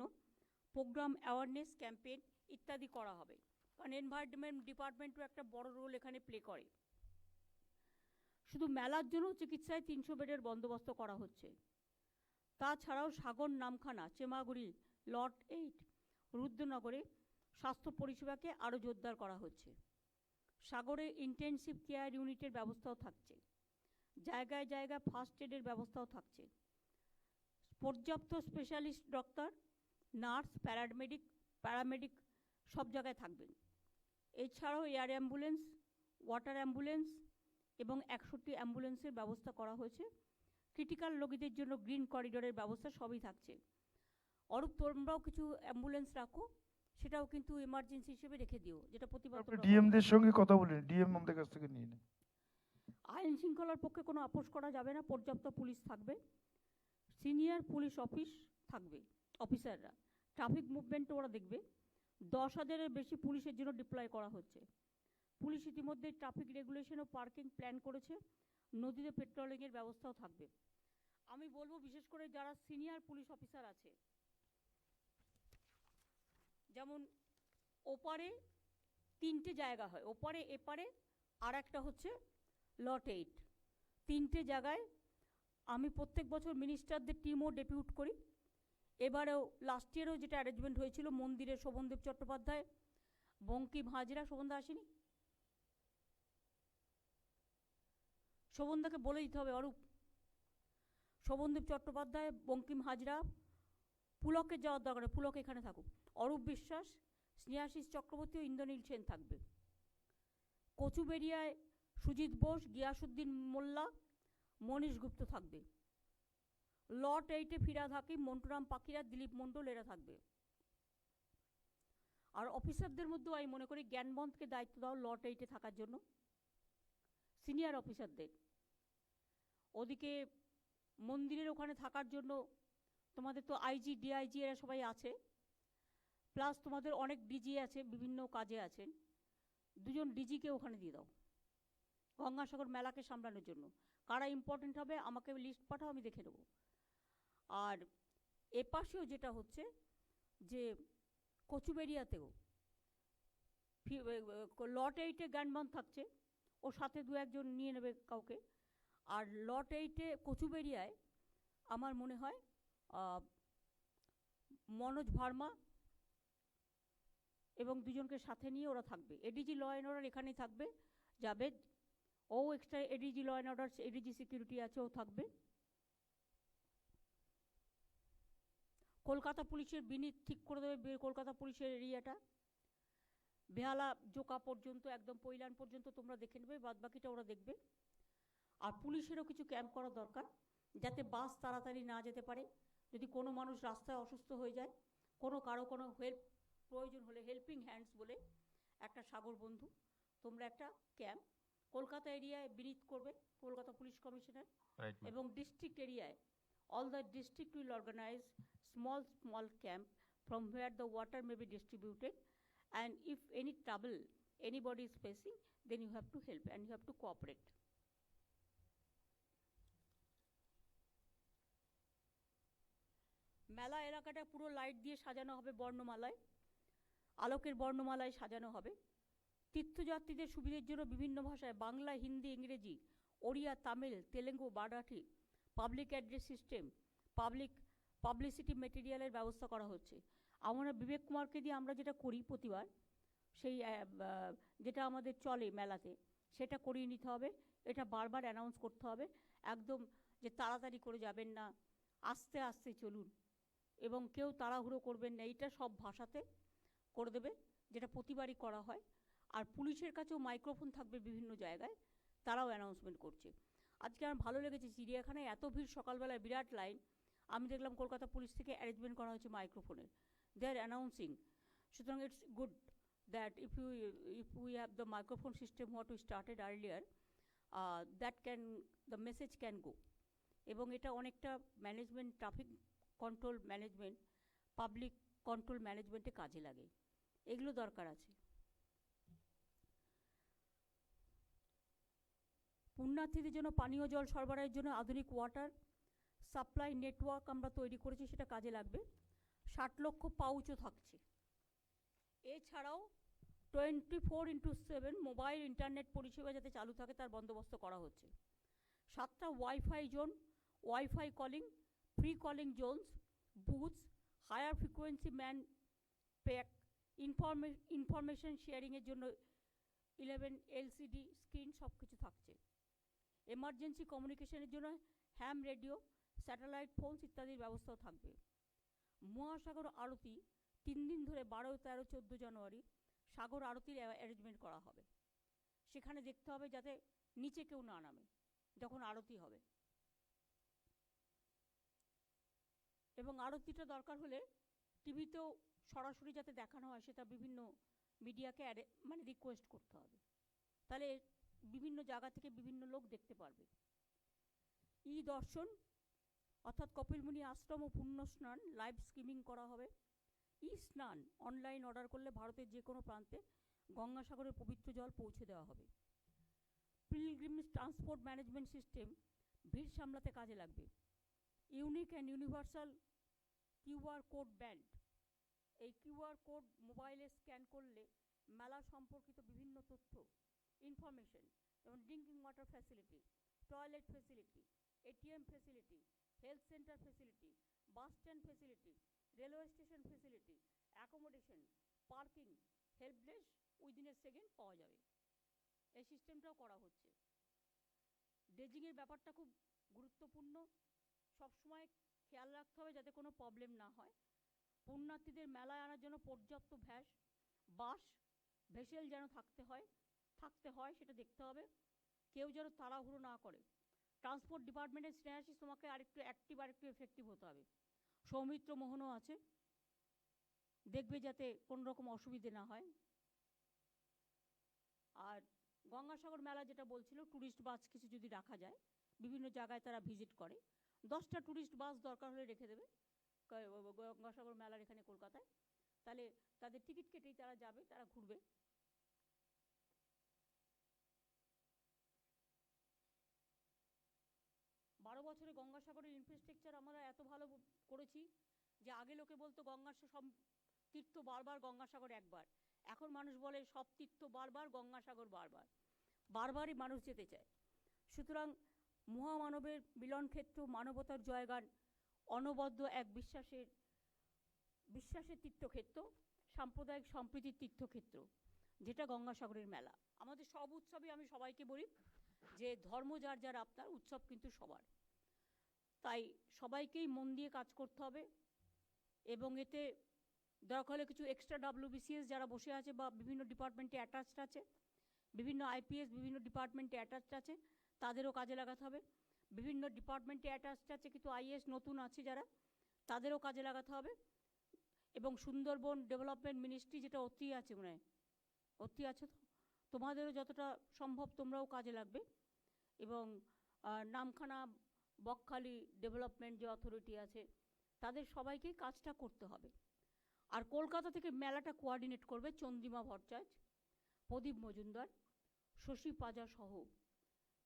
প্রোগ্রাম, অ্যাওয়ারনেস ক্যাম্পেইন ইত্যাদি করা হবে, কারণ এনভায়রনমেন্ট ডিপার্টমেন্টও একটা বড় রোল এখানে প্লে করে। শুধু মেলার জন্য চিকিৎসায় 300 বেডের বন্দোবস্ত করা হচ্ছে। তাছাড়াও সাগর, নামখানা, চেমাগুড়ি, লট 8, রুদ্রনগরে স্বাস্থ্য পরিষেবাকে আরও জোরদার করা হচ্ছে। সাগরে ইন্টেনসিভ কেয়ার ইউনিটের ব্যবস্থাও থাকছে, জায়গায় জায়গায় ফার্স্ট এডের ব্যবস্থাও থাকছে, পর্যাপ্ত স্পেশালিস্ট ডক্টর, নার্স, প্যারামেডিক সব জায়গায় থাকবেন। এছাড়াও এয়ার অ্যাম্বুলেন্স, ওয়াটার অ্যাম্বুলেন্স এবং 61টি অ্যাম্বুলেন্সের ব্যবস্থা করা হয়েছে। ক্রিটিক্যাল রোগীদের জন্য গ্রিন করিডোরের ব্যবস্থা সবই থাকছে। অরূপ, তোমরাও কিছু অ্যাম্বুলেন্স রাখো, সেটাও কিন্তু এমার্জেন্সি হিসেবে রেখে দিও, যেটা প্রতিবার ডিএমদের সঙ্গে কথা বলেন, ডিএম আমাদের কাছ থেকে নিয়ে নেন। আইন শৃঙ্খলার পক্ষে কোনো আপোষ করা যাবে না, পর্যাপ্ত পুলিশ থাকবে, সিনিয়র পুলিশ থাকবে, অফিসাররা ট্রাফিক মুভমেন্টও ওরা দেখবে। 10,000-এর বেশি পুলিশের জন্য ডিপ্লয় করা হচ্ছে। পুলিশ ইতিমধ্যে ট্রাফিক রেগুলেশন ও পার্কিং প্ল্যান করেছে, নদীতে পেট্রোলিংয়ের ব্যবস্থাও থাকবে। আমি বলবো বিশেষ করে যারা সিনিয়র পুলিশ অফিসার আছে, যেমন ওপারে 3টে জায়গা হয়, ওপারে এপারে আর একটা হচ্ছে লট 8, 3টে জায়গায় আমি প্রত্যেক বছর মিনিস্টারদের টিমও ডেপিউট করি। এবারেও লাস্ট ইয়ারও যেটা অ্যারেঞ্জমেন্ট হয়েছিল, মন্দিরে শোভনদেব চট্টোপাধ্যায়, বঙ্কিম হাজরা, শোভনদা আসেনি, শোভনদাকে বলে দিতে হবে অরূপ, শোভনদেব চট্টোপাধ্যায়, বঙ্কিম হাজরা, পুলকের যাওয়ার দরকার, পুলক এখানে থাকুক, অরূপ বিশ্বাস, স্নেহাশিস চক্রবর্তী ও ইন্দ্রনীল সেন থাকবে। কচুবেড়িয়ায় সুজিত বোস, গিয়াসুদ্দিন মোল্লা, মনীষ গুপ্ত থাকবে। লট 8-এ ফিরাদ হাকিম, মন্টুরাম পাখিরা, দিলীপ মণ্ডল এরা থাকবে। আর অফিসারদের মধ্যেও আমি মনে করি জ্ঞানবন্তকে দায়িত্ব দাও লট 8-এ থাকার জন্য, সিনিয়র অফিসারদের। ওদিকে মন্দিরের ওখানে থাকার জন্য তোমাদের তো আইজি, ডিআইজি এরা সবাই আছে, প্লাস তোমাদের অনেক ডিজি আছে, বিভিন্ন কাজে আছেন, 2জন ডিজিকে ওখানে দিয়ে দাও গঙ্গাসাগর মেলাকে সামলানোর জন্য। কারা ইম্পর্টেন্ট হবে আমাকে লিস্ট পাঠাও, আমি দেখে নেব। আর এপাশেও যেটা হচ্ছে যে কচুবেড়িয়াতেও লট 8-এ জ্ঞানবন্ত থাকছে, ওর সাথে 2-1জন নিয়ে নেবে কাউকে। আর লট 8-এ কচুবেড়িয়ায় আমার মনে হয় মনোজ ভার্মা এবং 2জনকে সাথে নিয়ে ওরা থাকবে। এডিজি ল অ্যান্ড অর্ডার এখানেই থাকবে, জাভেদ, ও extra ADG law and order, ADG security আছে, ও থাকবে। কলকাতা পুলিশের বিনীত ঠিক করে দেবে কলকাতা পুলিশের এরিয়াটা, বেহালা জোকা পর্যন্ত, একদম পৈলান পর্যন্ত তোমরা দেখে নেবে, বাদ বাকিটা ওরা দেখবে। আর পুলিশেরও কিছু ক্যাম্প করা দরকার, যাতে বাস তাড়াতাড়ি না যেতে পারে। যদি কোনো মানুষ রাস্তায় অসুস্থ হয়ে যায়, কারো কোনো হেল্প প্রয়োজন হলে হেল্পিং হ্যান্ডস বলে একটা সাগর বন্ধু, তোমরা একটা ক্যাম্প কলকাতা এরিয়ায় বিনীত করবে, কলকাতা পুলিশ কমিশনার, এবং ডিস্ট্রিক্ট এরিয়ায় all the district will organize small camp from where the water may be distributed, and if any trouble anybody is facing, then you have to help and you have to cooperate. মেলা এলাকাটা পুরো light দিয়ে সাজানো হবে, বর্ণমালায়, আলোকের বর্ণমালায় সাজানো হবে। তীর্থযাত্রীদের সুবিধার জন্য বিভিন্ন ভাষায় Bangla, Hindi, Ingreji, Odia, Tamil, Telugu, Marathi public address system, publicity মেটেরিয়ালের ব্যবস্থা করা হচ্ছে। আমরা বিবেক কুমারকে দিয়ে আমরা যেটা করি প্রতিবার, সেই যেটা আমাদের চলে মেলাতে, সেটা করিয়ে নিতে হবে। এটা বারবার অ্যানাউন্স করতে হবে, একদম যে তাড়াতাড়ি করে যাবেন না, আস্তে আস্তে চলুন, এবং কেউ তাড়াহুড়ো করবেন না, এইটা সব ভাষাতে করে দেবে, যেটা প্রতিবারই করা হয়। আর পুলিশের কাছেও মাইক্রোফোন থাকবে বিভিন্ন জায়গায়, তারাও অ্যানাউন্সমেন্ট করছে। আজকে আমার ভালো লেগেছে, চিড়িয়াখানায় এত ভিড়, সকালবেলায় বিরাট লাইন, আমি দেখলাম কলকাতা পুলিশ থেকে অ্যারেঞ্জমেন্ট করা হয়েছে মাইক্রোফোনের, দে আর অ্যানাউন্সিং। সুতরাং it's good that if we have the microphone system what we started earlier, the message can go, এবং এটা অনেকটা management, traffic control management, public control ম্যানেজমেন্টে কাজে লাগে, এগুলো দরকার আছে। পুণ্যার্থীদের জন্য পানীয় জল সরবরাহের জন্য আধুনিক ওয়াটার সাপ্লাই নেটওয়ার্ক আমরা তৈরি করেছি, সেটা কাজে লাগবে। 60 লক্ষ পাউচও থাকছে। এছাড়াও 24/7 মোবাইল ইন্টারনেট পরিষেবা যাতে চালু থাকে তার বন্দোবস্ত করা হচ্ছে। 7টা wifi zone, wifi calling, free calling zones, booths, higher frequency man pack, information শেয়ারিংয়ের জন্য 11 LCD স্ক্রিন সব কিছু থাকছে। এমার্জেন্সি কমিউনিকেশনের জন্য হ্যাম রেডিও, স্যাটেলাইট ফোনস ইত্যাদির ব্যবস্থাও থাকবে। মহাসাগর আরতি 3 দিন ধরে 12, 13, 14 জানুয়ারি সাগর আরতির অ্যারেঞ্জমেন্ট করা হবে। সেখানে দেখতে হবে যাতে নিচে কেউ না নামে যখন আরতি হবে, এবং আরতিটা দরকার হলে টিভিতেও সরাসরি যাতে দেখানো হয় সেটা বিভিন্ন মিডিয়াকে মানে রিকোয়েস্ট করতে হবে, তাহলে বিভিন্ন জায়গা থেকে বিভিন্ন লোক দেখতে পারবে। ই দর্শন অর্থাৎ কপিলমুনি আশ্রম ও পুণ্য স্নান লাইভ স্ট্রিমিং করা হবে। ই স্নান অনলাইন অর্ডার করলে ভারতের যে কোনো প্রান্তে গঙ্গাসাগরের পবিত্র জল পৌঁছে দেওয়া হবে। পিলগ্রিমস ট্রান্সপোর্ট ম্যানেজমেন্ট সিস্টেম ভিড় সামলাতে কাজে লাগবে। Unique and universal QR code band, এই কিউআর কোড মোবাইলে স্ক্যান করলে মেলা সম্পর্কিত বিভিন্ন তথ্য, ইনফরমেশন, যেমন drinking water facility, toilet facility, ATM facility, health centre facility, bus stand facility, railway station facility, accommodation, parking, helpdesk within a second পাওয়া যাবে। এই সিস্টেমটাও করা হচ্ছে। ড্রেজিংয়ের ব্যাপারটা খুব গুরুত্বপূর্ণ, সবসময় খেয়াল রাখতে হবে যাতে কোনো প্রবলেম না হয়। পুণ্যার্থীদের মেলায় আনার জন্য পর্যাপ্ত বাস ভেসেল যেন থাকতে হয় সেটা দেখতে হবে। কেউ যেন তাড়াহুড়ো না করে। ট্রান্সপোর্ট ডিপার্টমেন্টের স্নেহাশিস তোমাকে আরেকটু অ্যাক্টিভ, আরেকটু এফেক্টিভ হতে হবে। সৌমিত্র মোহনও আছে, দেখবে যাতে কোনো রকম অসুবিধে না হয়। আর গঙ্গাসাগর মেলা যেটা বলছিল, ট্যুরিস্ট বাস কিছু যদি রাখা যায়, বিভিন্ন জায়গায় তারা ভিজিট করে, 10টা ট্যুরিস্ট বাস দরকার হলে রেখে দেবে গঙ্গাসাগর মেলার এখানে কলকাতায়, তাহলে তাদের টিকিট কেটেই তারা যাবে, তারা ঘুরবে। বারো বছরে গঙ্গাসাগরের ইনফ্রাস্ট্রাকচার আমরা এত ভালো করেছি যে আগে লোকে বলতো সব তীর্থ বারবার, গঙ্গাসাগর একবার। এখন মানুষ বলে সব তীর্থ বারবার, গঙ্গাসাগর বারবারই মানুষ যেতে চায়। সুতরাং মহামানবের মিলন ক্ষেত্র, মানবতার জয়গান, অনবদ্য এক বিশ্বাসের তীর্থক্ষেত্র, সাম্প্রদায়িক সম্প্রীতির তীর্থক্ষেত্র, যেটা গঙ্গাসাগরের মেলা। আমাদের সব উৎসবে আমি সবাইকে বলি যে ধর্ম যার যার আপনার, উৎসব কিন্তু সবার। তাই সবাইকেই মন দিয়ে কাজ করতে হবে, এবং এতে দরকার হলে কিছু এক্সট্রা WBCS যারা বসে আছে বা বিভিন্ন ডিপার্টমেন্টে অ্যাটাচড আছে, বিভিন্ন IPS বিভিন্ন ডিপার্টমেন্টে অ্যাটাচড আছে, তাদেরও কাজে লাগাতে হবে। বিভিন্ন ডিপার্টমেন্টে অ্যাটাচড আছে কিন্তু IAS নতুন আছে যারা, তাদেরও কাজে লাগাতে হবে। এবং সুন্দরবন ডেভেলপমেন্ট মিনিস্ট্রি যেটা অতি আছে, মনে হয় অতি আছে, তো তোমাদেরও যতটা সম্ভব তোমরাও কাজে লাগবে। এবং নামখানা বকখালি ডেভেলপমেন্ট যে অথরিটি আছে, তাদের সবাইকেই কাজটা করতে হবে। আর কলকাতা থেকে মেলাটা কোঅর্ডিনেট করবে চন্দ্রিমা ভট্টাচার্য, প্রদীপ মজুমদার, শশী পাজা সহ,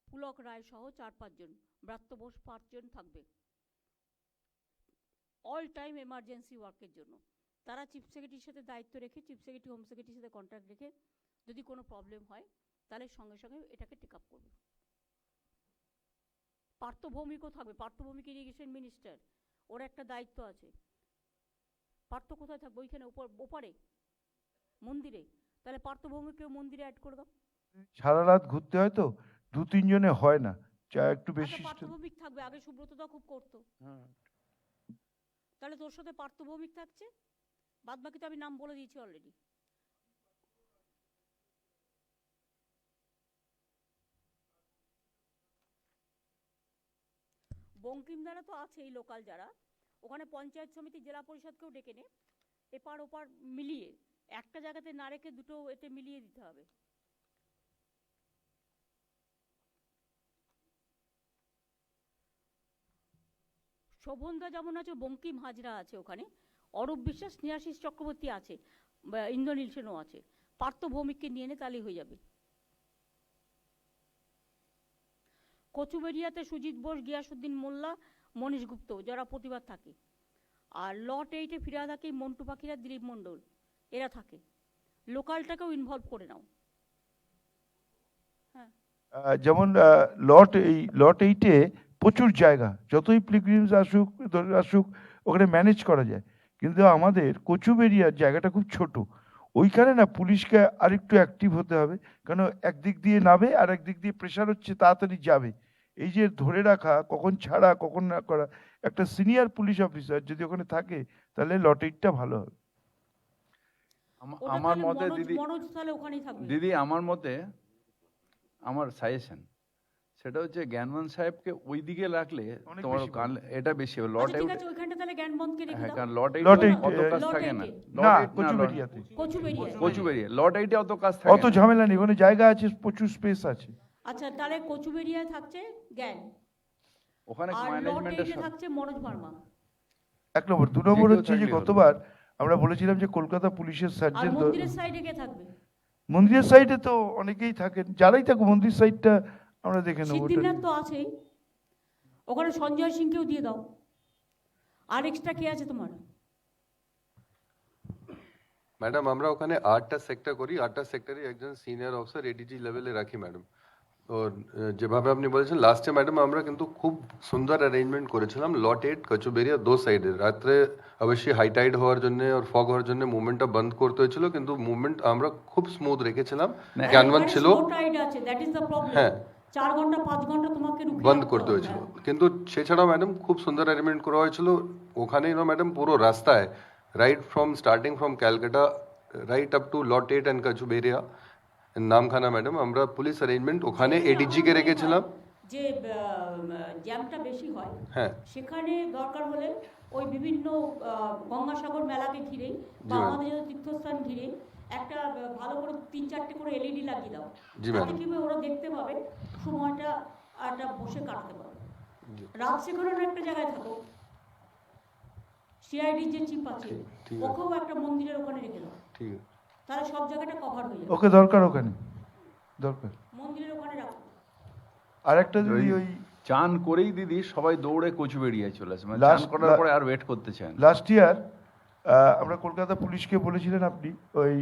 পুলক রায় সহ 4-5 জন, ব্রাত্য বোস 5 জন থাকবে অল টাইম এমার্জেন্সি ওয়ার্কের জন্য। তারা চিফ সেক্রেটারির সাথে দায়িত্ব রেখে, চিফ সেক্রেটারি হোম সেক্রেটারির সাথে কন্ট্যাক্ট রেখে যদি কোনো প্রবলেম হয় তাহলে সঙ্গে সঙ্গে এটাকে টেক আপ করবে। পার্থ ভৌমিকও থাকবে, পার্থ ভৌমিক ইরিগেশন মিনিস্টার, ওর একটা দায়িত্ব আছে। পার্থ কোথায় থাকবে? ওইখানে ওপারে মন্দিরে, তাহলে পার্থ ভৌমিককেও মন্দিরে অ্যাড করে দাও। সারা রাত ঘুরতে হয় তো, 2-3 জনে হয় না, চা একটু বেশি। পার্থ ভৌমিক থাকবে, আগে সুব্রতদা খুব করতো। তাহলে তোর সাথে পার্থ ভৌমিক থাকছে, বাদ বাকি তো আমি নাম বলে দিয়েছি অলরেডি। বঙ্কিমদারা তো আছেই, লোকাল যারা, ওখানে পঞ্চায়েত সমিতি, জেলা পরিষদকেও ডেকে নে, এপার ওপার মিলিয়ে, একটা জায়গাতে না রেখে দুটো এতে মিলিয়ে দিতে হবে। শোভনদা যেমন আছে, বঙ্কিম হাজরা আছে ওখানে, অরূপ বিশ্বাস, স্নেহাশিস চক্রবর্তী আছে, ইন্দ্রনীল সেনও আছে। পার্থ ভৌমিককে নিয়ে নে, তাহলেই হয়ে যাবে। কচুবেরিয়াতে সুজিত বোস, গিয়াসুদ্দিন মোল্লা, মনীষ গুপ্ত যারা প্রতিবার থাকে। আর লট 8-এ ফিরিয়াদ হাকিম, মন্টু পাখিরা, দিলীপ মণ্ডল এরা থাকে। লোকালটাকেও ইনভলভ করে নাও। হ্যাঁ, যেমন লট 8-এ প্রচুর জায়গা, যতই পিলগ্রিমস আসুক ওখানে ম্যানেজ করা যায়, কিন্তু আমাদের কচুবেরিয়ার জায়গাটা খুব ছোট, ওইখানে না পুলিশকে আরেকটু অ্যাক্টিভ হতে হবে, কারণ একদিক দিয়ে নামে আর একদিক দিয়ে প্রেশার হচ্ছে তাড়াতাড়ি যাবে। এই যে ধরে রাখা, কখন ছাড়া কখন না করা, একটা সিনিয়র পুলিশ অফিসার যদি ওখানে থাকে তাহলে লটারিটা ভালো হবে। ওটা আমার তাহলে মতে মনোজ মনোজ তাহলে ওখানেই থাকবে। দিদি আমার মতে, আমার সাজেশন সেটা হচ্ছে জ্ঞানবান সাহেবকে ওই দিকে রাখলে অনেক তোমার বেশি ভালো। এটা বেশি হবে। লট আচ্ছা ঠিক আছে, ওইখানটা তাহলে জ্ঞানবন্ধকে রেখে হ্যাঁ, দাও। কারণ লট লট এইট এইট, অত কাজ লট থাকে না। এইটে। লট না, এইট না, কচুবেড়িয়াতে। কচুবেড়িয়া। কচুবেড়িয়া লট এইটে অত কাজ থাকে অত না। ঝামেলা নেই, ওখানে জায়গা আছে, প্রচুর স্পেস আছে। আচ্ছা তাহলে কচুবেড়িয়ায় থাকছে জ্ঞান, ওখানে আর লট ম্যানেজমেন্টের এইটে থাকছে মনোজ ভার্মা। 1 নম্বর। 2 নম্বর কেউ হচ্ছে যে থাকলেই হলো। গতবার আমরা বলেছিলাম যে কলকাতা পুলিশের আর সার্জেন্ট, মন্দিরের সাইডে কে থাকবে? মন্দিরের সাইডে তো অনেকেই থাকেন, যারাই থাকুক মন্দির সাইডটা আমরা দেখে নেবো। ওটা সিদ্ধিনাথ তো আছেই, ওখানে সঞ্জয় সিংকেও দিয়ে দাও। আর এক্সট্রা কে আছে তোমার? ম্যাডাম আমরা ওখানে 8টা সেক্টর করি, 8টা সেক্টরে একজন সিনিয়র অফিসার এডিজি লেভেলে রাখি ম্যাডাম। ওর যেভাবে আপনি বলেছেন লাস্টে ম্যাডাম আমরা কিন্তু খুব সুন্দর অ্যারেঞ্জমেন্ট করেছিলাম লট 8 কচুবেরিয়া 2 সাইডে। রাত্রে অবশ্যই হাই টাইড হওয়ার জন্য আর ফগ হওয়ার জন্য মুভমেন্টটা বন্ধ করতে হয়েছিল, কিন্তু মুভমেন্ট আমরা খুব স্মুথ রেখেছিলাম। জ্ঞানবান ছিল, টাইড আছে, দ্যাট ইজ দ্য প্রবলেম। হ্যাঁ 4 ঘন্টা 5 ঘন্টা তোমাকে রুকিয়ে বন্ধ রাখতে করতে হবে। হয়েছিল, কিন্তু সেছাড়াও ম্যাডাম খুব সুন্দর অ্যারেঞ্জমেন্ট করা হয়েছিল ওখানেই না ম্যাডাম। পুরো রাস্তায় right from starting from Calcutta right up to lot 8 and Kachuberia Namkhana madam আমরা পুলিশ অ্যারেঞ্জমেন্ট ওখানে এডিজি কে রেখেছিলাম। যে জ্যামটা বেশি হয় হ্যাঁ সেখানে দরকার হলে ওই বিভিন্ন গঙ্গাসাগর মেলাকে ঘিরে বা জি ম্যাম। আমাদের যে তীর্থস্থান ঘিরে একটা ভালো করে 3-4টে করে এলইডি লাগিয়ে দাও। জি তাতে ম্যাম। কি হবে, ওরা দেখতে পাবে, সময়টা একটা বসে কাটতে পারবে। জি। রাত শেখানোর একটা জায়গায় থাকো, সিআইডি যে চিপ আছে ঠিক আছে। ওকেও একটা মন্দিরের ওখানে রেখে দাও, ঠিক আছে তাহলে সব জায়গাটা কভার হয়ে যাবে। ওকে দরকার, ওখানে দরকার। মন্দিরের ওখানে রাখো। আর একটা যদি ওই চান করেই দিদি সবাই দৌড়ে কচুবেড়িয়ায় চলে আসে, মানে Last- চান করার পরে আর ওয়েট করতে চায় না। লাস্ট ইয়ার আমরা কলকাতা পুলিশকে বলেছিলেন আপনি, ওই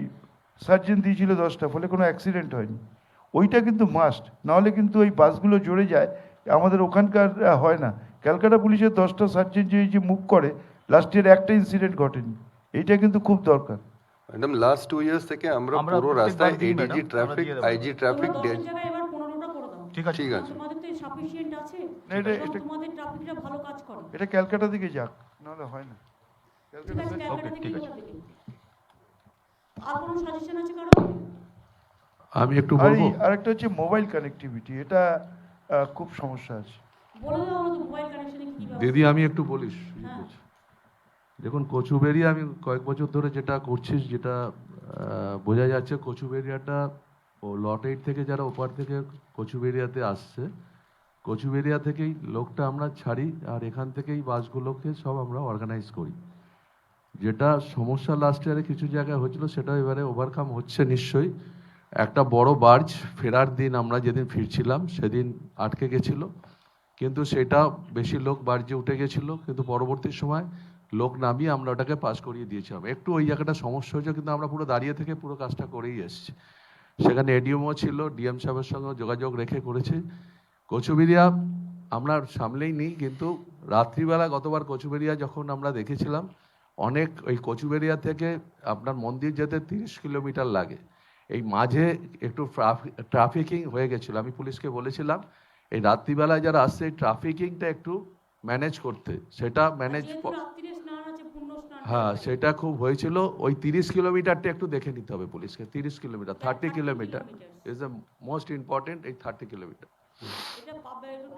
সার্জেন্ট দিয়েছিল 10টা, ফলে কোনো অ্যাক্সিডেন্ট হয়নি। ওইটা কিন্তু মাস্ট, নাহলে কিন্তু ওই বাসগুলো জড়ে যায়, আমাদের ওখানকার হয় না। ক্যালকাটা পুলিশের 10টা সার্জেন্ট যে মুভ করে, লাস্ট ইয়ার একটা ইনসিডেন্ট ঘটেনি। এইটা কিন্তু খুব দরকার। ম্যাডাম লাস্ট 2 ইয়ার্স থেকে আমরা আমরা পুরো প্রত্যেকবার রাস্তায় দিই এডিজি ম্যাডাম, আমরা ট্রাফিক দিয়ে দেবো। আইজি ট্রাফিক তোমরা 10 জায়গায় এবার 15টা করে দাও। ঠিক আছে ঠিক আছে তোমাদের তো সাফিসিয়েন্ট আছে, না, এটা- এবং এটা- তোমাদের ট্রাফিকটা ভালো কাজ করে। এটা ক্যালকাটা দিকে যাক, নাহলে হয় না। ঠিক আছে, ক্যালকাটা ঠিক থেকেই আছে। ওরা দেবে। আর কোনো সাজেশন আছে কারো? আমি একটু আর বলবো। আরেকটা হচ্ছে মোবাইল কানেক্টিভিটি, এটা খুব সমস্যা আছে। বলে দাও আমাদের মোবাইল কানেকশনে কি ব্যবস্থা? দিদি আমি একটু বলিস। হ্যাঁ। দেখুন কচুবেড়িয়া আমি কয়েক বছর ধরে যেটা করছিস, যেটা বোঝা যাচ্ছে কচুবেড়িয়াটা ও লট 8 থেকে যারা ওপার থেকে কচুবেড়িয়াতে আসছে, কচুবেড়িয়া থেকেই লোকটা আমরা ছাড়ি আর এখান থেকেই বাসগুলোকে সব আমরা অর্গানাইজ করি। যেটা সমস্যা লাস্ট ইয়ারে কিছু জায়গায় হচ্ছিল সেটা এবারে ওভারকাম হচ্ছে নিশ্চয়ই। একটা বড় বার্জ ফেরার দিন আমরা যেদিন ফিরছিলাম সেদিন আটকে গেছিল, কিন্তু সেটা বেশি লোক বার্জে উঠে গেছিলো, কিন্তু পরবর্তী সময় লোক নামিয়ে আমরা ওটাকে পাস করিয়ে দিয়েছিলাম। একটু ওই জায়গাটা সমস্যা হয়েছে, কিন্তু আমরা পুরো দাঁড়িয়ে থেকে পুরো কাজটা করেই এসেছি। সেখানে এডিএমও ছিল, ডিএম সাহেবের সঙ্গে যোগাযোগ রেখে করেছে। কচুবেড়িয়া আমরা সামলেই নিই, কিন্তু রাত্রিবেলা গতবার কচুবেড়িয়া যখন আমরা দেখেছিলাম, অনেক ওই কচুবেড়িয়া থেকে আপনার মন্দির যেতে 30 কিলোমিটার লাগে। এই মাঝে একটু ট্রাফিকিং হয়ে গেছিলো। আমি পুলিশকে বলেছিলাম এই রাত্রিবেলায় যারা আসছে এই ট্রাফিকিংটা একটু ম্যানেজ করতে, সেটা ম্যানেজ যেহেতু রাত্রিরে স্নান আছে, পূর্ণ স্নান হ্যাঁ সেটা খুব হয়েছিল। ওই 30 কিলোমিটারটা একটু দেখে নিতে হবে পুলিশকে। 30 kilometre, 30 kilometre is the most important. এই 30 কিলোমিটার এটা পাবে, একটু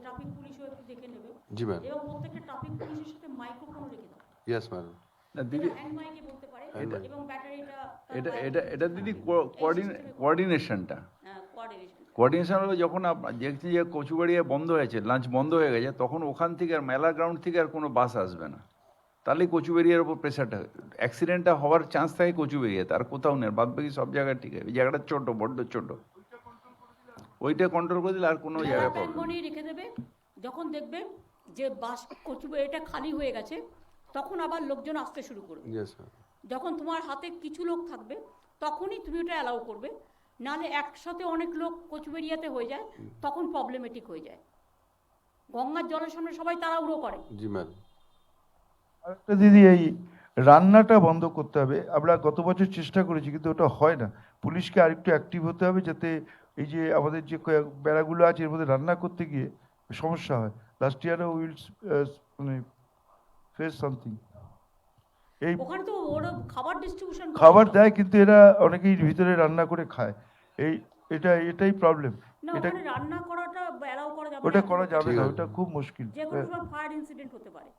ট্রাফিক পুলিশও একটু দেখে নেবে। জি ম্যাম। এবং প্রত্যেকটা ট্রাফিক পুলিশের সাথে মাইক্রোফোন রেখে দাও। Yes madam. না দিদি হ্যান্ড মাইকে বলতে পারে, এটা- এবং ব্যাটারিটা এটা দিদি কোঅর্ডিনেশনটা কোঅর্ডিনেশন হলো যখন দেখছি যে কচুবাড়িয়া বন্ধ হয়েছে, লাঞ্চ বন্ধ হয়ে গেছে, তখন ওখান থেকে আর মেলা গ্রাউন্ড থেকে আর কোনো বাস আসবে না। তাহলেই কচুবেড়িয়ার উপর প্রেশারটা, অ্যাক্সিডেন্টটা হওয়ার চান্স থাকে কচুবেড়িয়াতে, আর কোথাও নেই। বাদ বাকি সব জায়গায় ঠিক আছে, এই জায়গাটা ছোট, বড্ড ছোট, ওইটা কন্ট্রোল করে দিলে আর কোনো জায়গায় প্রবলেম। বনিয়ে রেখে দেবে। যখন দেখবে যে বাস এটা খালি হয়ে গেছে, তখন আবার লোকজন আসতে শুরু করবে। Yes ma'am. যখন তোমার হাতে কিছু লোক থাকবে তখনই তুমি ওটা অ্যালাউ করবে, নাহলে একসাথে অনেক লোক কচুবেড়িয়াতে হয়ে যায়, তখন প্রবলেমেটিক হয়ে যায়। গঙ্গার জলের সামনে সবাই তাড়াহুড়ো করে। জি ম্যাম। আরেকটা দিদি, এই রান্নাটা বন্ধ করতে হবে। আমরা গত বছর চেষ্টা করেছি কিন্তু ওটা হয় না। পুলিশকে আরেকটু অ্যাক্টিভ হতে হবে যাতে এই যে আমাদের যে বেড়াগুলো আছে এর মধ্যে রান্না করতে গিয়ে সমস্যা হয়। লাস্ট ইয়ারও উইল মানে ফেস সামথিং। এই ওখানে তো ওরা খাবার ডিস্ট্রিবিউশন খাবার দেয় কিন্তু এরা অনেকেই ভিতরে রান্না করে খায়। এটাই প্রবলেম। না, এটা ওখানে রান্না করাটা অ্যালাউ করা যাবে ওটা না। করা যাবে না, ওটা খুব মুশকিল। যে কোনো সময় ফায়ার ইনসিডেন্ট হতে পারে।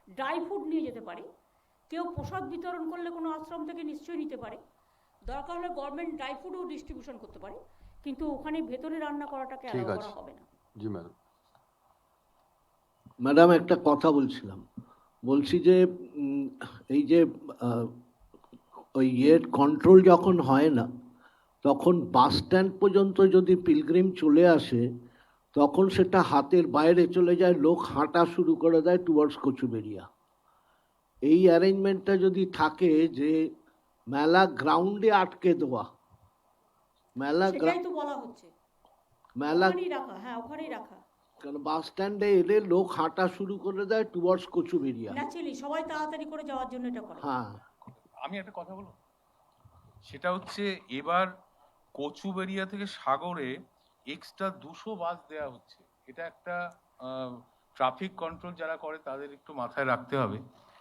ড্রাই ফুড নিয়ে যেতে পারে, কেউ প্রসাদ বিতরণ করলে কোনো আশ্রম থেকে নিশ্চয়ই নিতে পারে, দরকার হলে গভর্নমেন্ট ড্রাই ফুডও ডিস্ট্রিবিউশন করতে পারে, কিন্তু ওখানে ভেতরে রান্না করাটাকে ঠিক অ্যালাউ আছে। করা হবে না। জি ম্যাডাম। ম্যাডাম একটা কথা বলছিলাম, বলছি যে এই যে ওই কন্ট্রোল যখন হয় না তখন বাস স্ট্যান্ড পর্যন্ত যদি পিলগ্রিম চলে আসে তখন সেটা হাতের বাইরে চলে যায়, লোক হাঁটা শুরু করে দেয় টুয়ার্ডস কচুবেড়িয়া। এই অ্যারেঞ্জমেন্টটা যদি থাকে যে মেলা গ্রাউন্ডে আটকে দেওয়া, সেটাই তো বলা হচ্ছে, মেলা ওখানেই রাখা, হ্যাঁ ওখানেই রাখা। কারণ বাস স্ট্যান্ডে এলে লোক হাঁটা শুরু করে দেয় টুয়ার্ডস কচুবেড়িয়া। ন্যাচারালি সবাই তাড়াতাড়ি করে যাওয়ার জন্য এটা করে। হ্যাঁ, আমি একটা কথা বলবো, সেটা হচ্ছে এবার কচুবেড়িয়া থেকে সাগরে এক্সট্রা 200 বাস দেওয়া হচ্ছে। এটা একটা ট্রাফিক কন্ট্রোল যারা করে তাদের একটু মাথায় রাখতে হবে।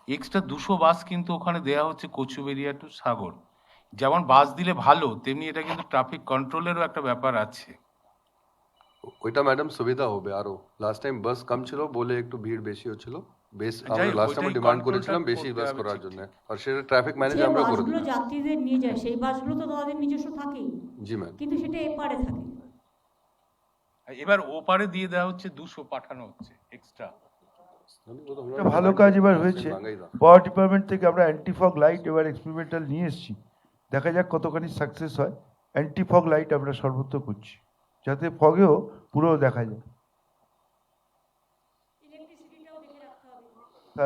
এক্সট্রা 200 বাস কিন্তু ওখানে দেওয়া হচ্ছে কচুবেড়িয়া টু সাগর। যেমন বাস দিলে ভালো, তেমনি এটা কিন্তু ট্রাফিক কন্ট্রোলেরও একটা ব্যাপার আছে। ওইটা ম্যাডাম সুবিধা হবে আরো। লাস্ট টাইম বাস কম ছিল বলে একটু ভিড় বেশি হচ্ছিল। আমরা লাস্ট টাইম ডিমান্ড করেছিলাম বেশি বাস করার জন্য, আর সেটা ট্রাফিক ম্যানেজ আমরা করে বাসগুলো দিলাম। যাত্রীদের নিয়ে যায় সেই বাসগুলো তো তাদের নিজস্ব থাকেই, জি ম্যাম। কিন্তু সেটা এপারে থাকে। এবার ওপারে দিয়ে দেওয়া হচ্ছে, 200 পাঠানো হচ্ছে এক্সট্রা। একটা ভালো কাজ এবার হয়েছে। পাওয়ার ডিপার্টমেন্ট থেকে আমরা অ্যান্টি ফগ লাইট এবার এক্সপেরিমেন্টাল নিয়ে এসেছি, দেখা যাক কতখানি সাকসেস হয়। অ্যান্টি ফগ লাইট আমরা সর্বত্র করছি যাতে ফগেও পুরো দেখা যায়।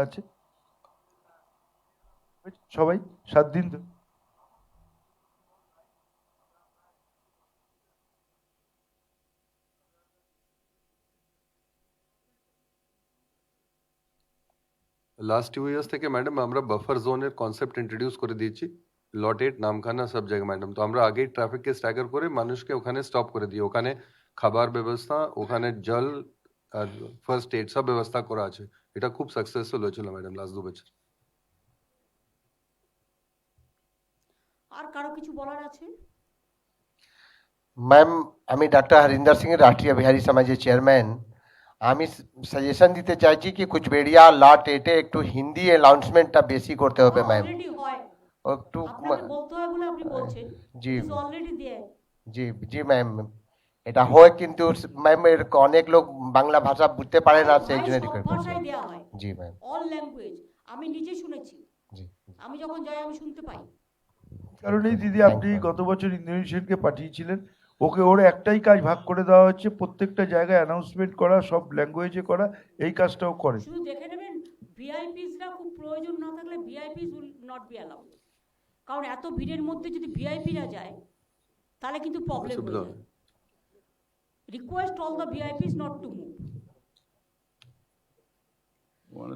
আছে সবাই 7 দিন তো। লাস্ট 2 ইয়ার্স থেকে ম্যাডাম আমরা বাফার জোনের কনসেপ্ট ইন্ট্রোডিউস করে দিয়েছি। লট 8 নামখানা সব জায়গায় ম্যাডাম। তো আমরা আগেই ট্রাফিককে স্ট্যাগার করে মানুষকে ওখানে স্টপ করে দিই। ওখানে খাবার ব্যবস্থা, ওখানে জল আর ফার্স্ট এড সব ব্যবস্থা করা আছে। এটা খুব সাকসেসফুল হয়েছিল ম্যাডাম লাস্ট 2 বছর। আর কারো কিছু বলার আছে? ম্যাম, আমি ডাক্তার হরিন্দর সিং, রাষ্ট্রীয় বিহারী সমাজের চেয়ারম্যান। আমি সাজেশন দিতে চাইছি কি কুচবেড়িয়া লট 8-এ একটু হিন্দি অ্যানাউন্সমেন্টটা বেশি করতে হবে ম্যাম। অলরেডি হয়, একটু আপনাকে বলতে হয় বলে আপনি বলছেন। জি is already there. Ji ji ma'am, এটা হয় কিন্তু ম্যাম এর অনেক লোক বাংলা ভাষা বুঝতে পারে না, সেই জন্য রিকোয়েস্ট করছি। ভাষায় দেয়া হয়, জি ম্যাম। All language. আমি নিজে শুনেছি, জি আমি যখন যাই আমি শুনতে পাই। কারণ এই দিদি আপনি গত বছর ইন্দোনেশিয়ানকে পাঠিয়েছিলেন, ওর একটাই কাজ ভাগ করে দেওয়া হচ্ছে, প্রত্যেকটা জায়গায় অ্যানাউন্সমেন্ট করা, সব ল্যাঙ্গুয়েজে করা, এই কাজটাও করে। শুধু দেখে নেবেন ভিআইপিসরা খুব প্রয়োজন না থাকলে ভিআইপিস উইল নট বি অ্যালাউড। কারণ এত ভিড়ের মধ্যে যদি ভিআইপিরা যায় তাহলে কিন্তু প্রবলেম হয়ে যায়। Request all the VIPs not to move.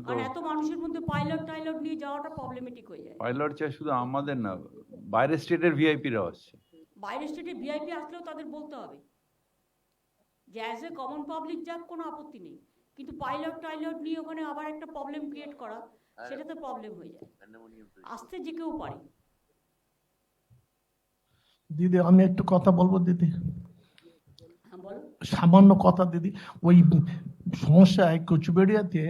আর এত মানুষের মধ্যে পাইলট নিয়ে যাওয়াটা প্রবলেমেটিক হয়ে যায়। পাইলট চাই শুধু আমাদের না, বাইরের স্টেটের ভিআইপিরাও আসছে। বাইরের স্টেটে ভিআইপি আসলেও তাদের বলতে হবে যে অ্যাজ এ কমন পাবলিক যাক, কোনো আপত্তি নেই, কিন্তু পাইলট নিয়ে ওখানে আবার একটা প্রবলেম ক্রিয়েট করা, সেটাতে প্রবলেম হয়ে যায়। আসতে যে কেউ পারে। দিদি আমি একটু কথা বলবো দিদি, হ্যাঁ বলো। সামান্য কথা দিদি। ওই সমস্যায় কচুবেড়িয়াতে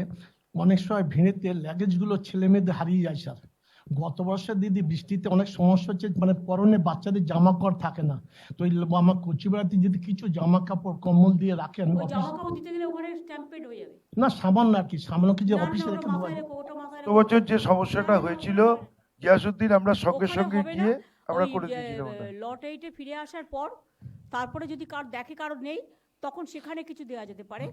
অনেক সময় ভিড়েতে লাগেজগুলো ছেলে মেয়েদের হারিয়ে যায় স্যার। গত বছর দিদি বৃষ্টিতে অনেক সমস্যা হচ্ছে, মানে পরনে বাচ্চাদের জামা কাপড় থাকে না। তো আমার কচুবেড়িয়াতে যদি কিছু জামা কাপড় কম্বল দিয়ে রাখেন, ওই জামা কাপড় দিতে গেলে ওখানে স্ট্যাম্পেড হয়ে যাবে। না সামান্য আর কি, সামান্য কি যে অফিসে রেখে দেওয়া যায়। গত বছর যে সমস্যাটা হয়েছিল গিয়াসউদ্দিন, আমরা সঙ্গে সঙ্গে গিয়ে আমরা করে দিয়েছিলাম ওটা। লট 8-এ ফিরে আসার পর তারপরে যদি কারো নেই তখন সেখানে কিছু দেওয়া যেতে পারে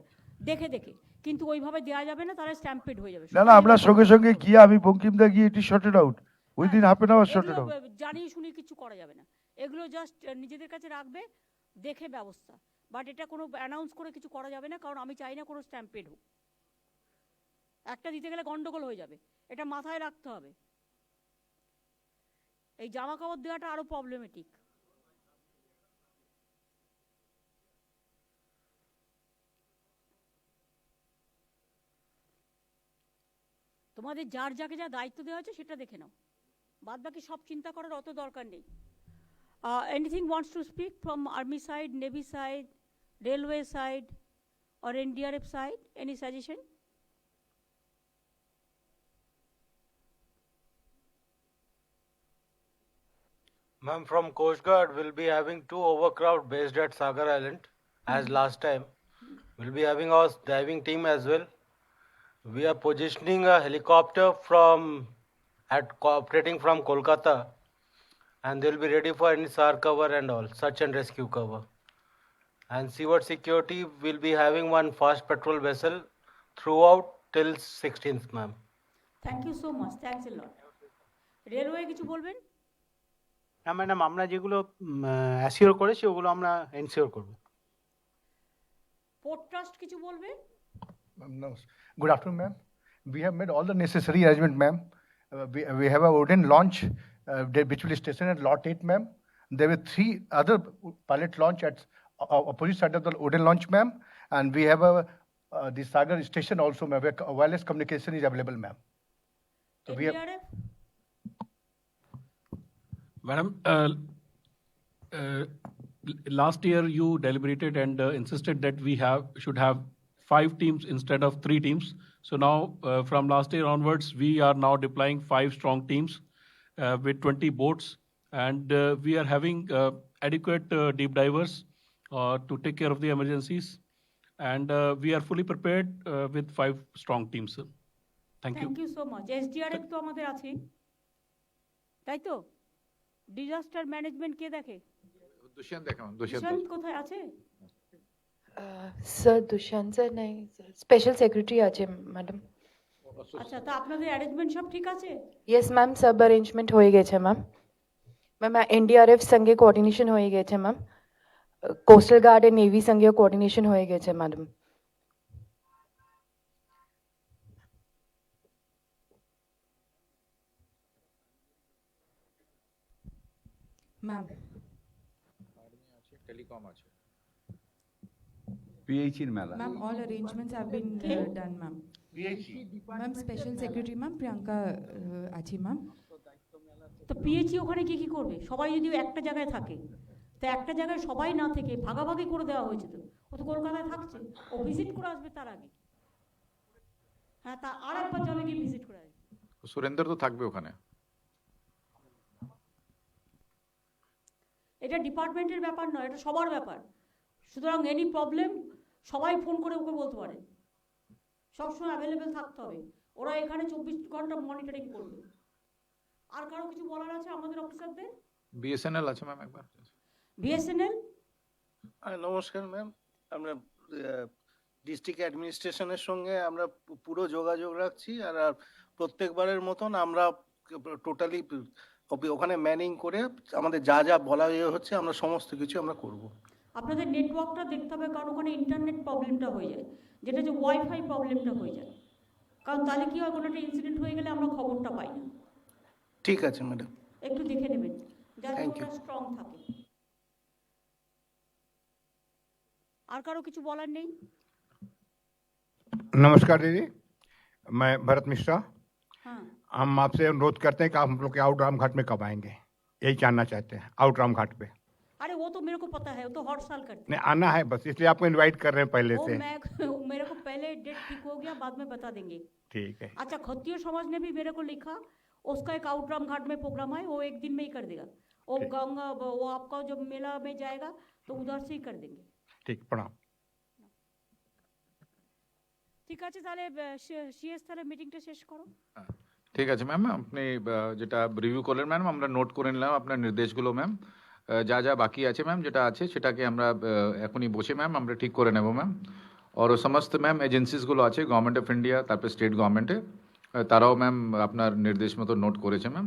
দেখে, কিন্তু ওইভাবে দেওয়া যাবে না, তাহলে স্ট্যাম্পেড হয়ে যাবে। না আমরা সঙ্গে সঙ্গে গিয়ে, আমি বঙ্কিমদা গিয়ে এটি sorted out within half an hour sorted out. জানিয়ে শুনে কিছু করা যাবে না, এগুলো জাস্ট নিজেদের কাছে রাখবে, দেখে ব্যবস্থা। বাট এটা কোনো অ্যানাউন্স করে কিছু করা যাবে না, কারণ আমি চাই না কোনো স্ট্যাম্পেড হোক। একটা দিতে গেলে গন্ডগোল হয়ে যাবে, এটা মাথায় রাখতে হবে। এই জামা কাপড় দেওয়াটা আরো প্রবলেমেটিক। তোমাদের যার যাকে যা দায়িত্ব দেওয়া হয়েছে সেটা দেখে নাও, বাদ বাকি সব চিন্তা করার অত দরকার নেই। Anything wants to speak from army side, navy side, railway side or NDRF side? Any suggestion? Ma'am, from Coast Guard, we'll be having 2 overcraft based at Sagar Island as last time. We'll be having our diving team as well. We are positioning a helicopter operating from Kolkata, and they'll be ready for any SAR cover and all, search and rescue cover. And seaward security will be having one fast patrol vessel throughout till 16th, ma'am. Thank you so much. Thanks a lot. Railway কিছু বলবেন? না madam, আমরা যেগুলো assure করেছি ওগুলো আমরা ensure করব। Port trust কিছু বলবে? No. Good afternoon, ma'am. We have made all the necessary arrangement, ma'am. We have a wooden launch which will be stationed at Lot 8, ma'am. There were 3 other pilot launch at opposite side of the wooden launch, ma'am. And we have the Sagar station also, ma'am, where wireless communication is available, ma'am. So we have. Madam, last year you deliberated and insisted that we should have 5 teams instead of 3 teams. So now, from last year onwards, we are now deploying 5 strong teams with 20 boats, and we are having adequate deep divers to take care of the emergencies, and we are fully prepared with 5 strong teams. Thank you. Thank you so much. SDRF তো আমাদের আছে, তাই তো? Disaster management কে দেখে? দুষ্যন্ত দেখে, দুষ্যন্ত কোথায় আছে? Sir Dushyant sir নাই, স্পেশাল সেক্রেটারি আছে ম্যাডাম। আচ্ছা, তা আপনাদের অ্যারেঞ্জমেন্ট সব ঠিক আছে? ইয়েস ম্যাম, সব অ্যারেঞ্জমেন্ট হয়ে গেছে ম্যাম। ম্যাম NDRF সঙ্গে কোঅর্ডিনেশন হয়ে গেছে ma'am, coastal guard and navy সঙ্গে কোঅর্ডিনেশন হয়ে গেছে ম্যাডাম। Ma'am. টেলিকম আছে, PH এর মেলা। Ma'am, all arrangements have been done, ma'am. Ma'am, special secretary, ma'am, Priyanka achi, ma'am. তো PH ওখানে কি করবে? সবাই যদি একটা জায়গায় থাকে, তো একটা জায়গায় সবাই না থেকে ভাগাভাগি করে দেওয়া হয়েছে। তো ও তো কলকাতায় থাকছে, ও ভিজিট করে আসবে তার আগে। হ্যাঁ, তা আর একবার যাবে কি ভিজিট করে আসবে। সুরেন্দ্র তো থাকবে ওখানে। এটা ডিপার্টমেন্টের ব্যাপার নয়, এটা সবার ব্যাপার। সুতরাং এনি প্রবলেম সবাই ফোন করে ওকে বলতে পারে, সবসময় অ্যাভেলেবেল থাকতে হবে। ওরা এখানে 24 ঘন্টা মনিটরিং করবে। আর কারো কিছু বলার আছে আমাদের অফিসারদের? BSNL আছে ম্যাম একবার। BSNL? নমস্কার ম্যাম, আমরা ডিস্ট্রিক্ট অ্যাডমিনিস্ট্রেশনের সঙ্গে আমরা পুরো যোগাযোগ রাখছি, আর প্রত্যেকবারের মতন আমরা টোটালি ওখানে ম্যানিং করে আমাদের যা যা বলা হচ্ছে আমরা সমস্ত কিছু আমরা করব। আপনাদের নেটওয়ার্কটা দেখতে হবে, কারণ ওখানে ইন্টারনেট প্রবলেমটা হয়ে যায়, যেটা যে ওয়াইফাই প্রবলেমটা হয়ে যায়। কারণ তাহলে কি হয়, কোনো একটা ইনসিডেন্ট হয়ে গেলে আমরা খবরটা পাই না। ঠিক আছে ম্যাডাম, একটু দেখে নেবেন যাতে Thank ওটা স্ট্রং থাকে। আর কারো কিছু বলার নেই? नमस्कार दीदी, मैं भरत मिश्रा। हाँ, हम आपसे अनुरोध करते हैं कि आप हम लोग के आउट राम घाट में कब आएंगे, यही जानना चाहते हैं। आउट राम घाट पे अरे वो तो मेरे को पता है, वो तो हर साल करते नहीं आना है, बस इसलिए आपको इनवाइट कर रहे हैं पहले हैं। से। मेरे को पहले डेट ठीक हो गया, बाद में बता देंगे। ठीक है। अच्छा, खत्तियों समाज ने भी मेरे को लिखा, उसका एक आउटराम घाट में प्रोग्राम है, वो 1 दिन में ही कर देगा। वो गंगा, वो आपका जब मेला में जाएगा तो उधर से ही कर देंगे। ठीक, प्रणाम। ঠিক আছে, তাহলে সিএস তাহলে মিটিংটা শেষ করো। ঠিক আছে ম্যাম, আপনি যেটা রিভিউ করলেন ম্যাম, আমরা নোট করে নিলাম আপনার নির্দেশগুলো ম্যাম। যা যা বাকি আছে ম্যাম, যেটা আছে সেটাকে আমরা এখনই বসে ম্যাম আমরা ঠিক করে নেব ম্যাম। আর সমস্ত ম্যাম এজেন্সিসগুলো আছে গভর্নমেন্ট অফ ইন্ডিয়া, তারপরে স্টেট গভর্নমেন্টে, তারাও ম্যাম আপনার নির্দেশ মতো নোট করেছে ম্যাম।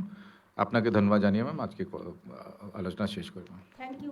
আপনাকে ধন্যবাদ জানিয়ে ম্যাম আজকে আলোচনা শেষ করি ম্যাম। Thank you.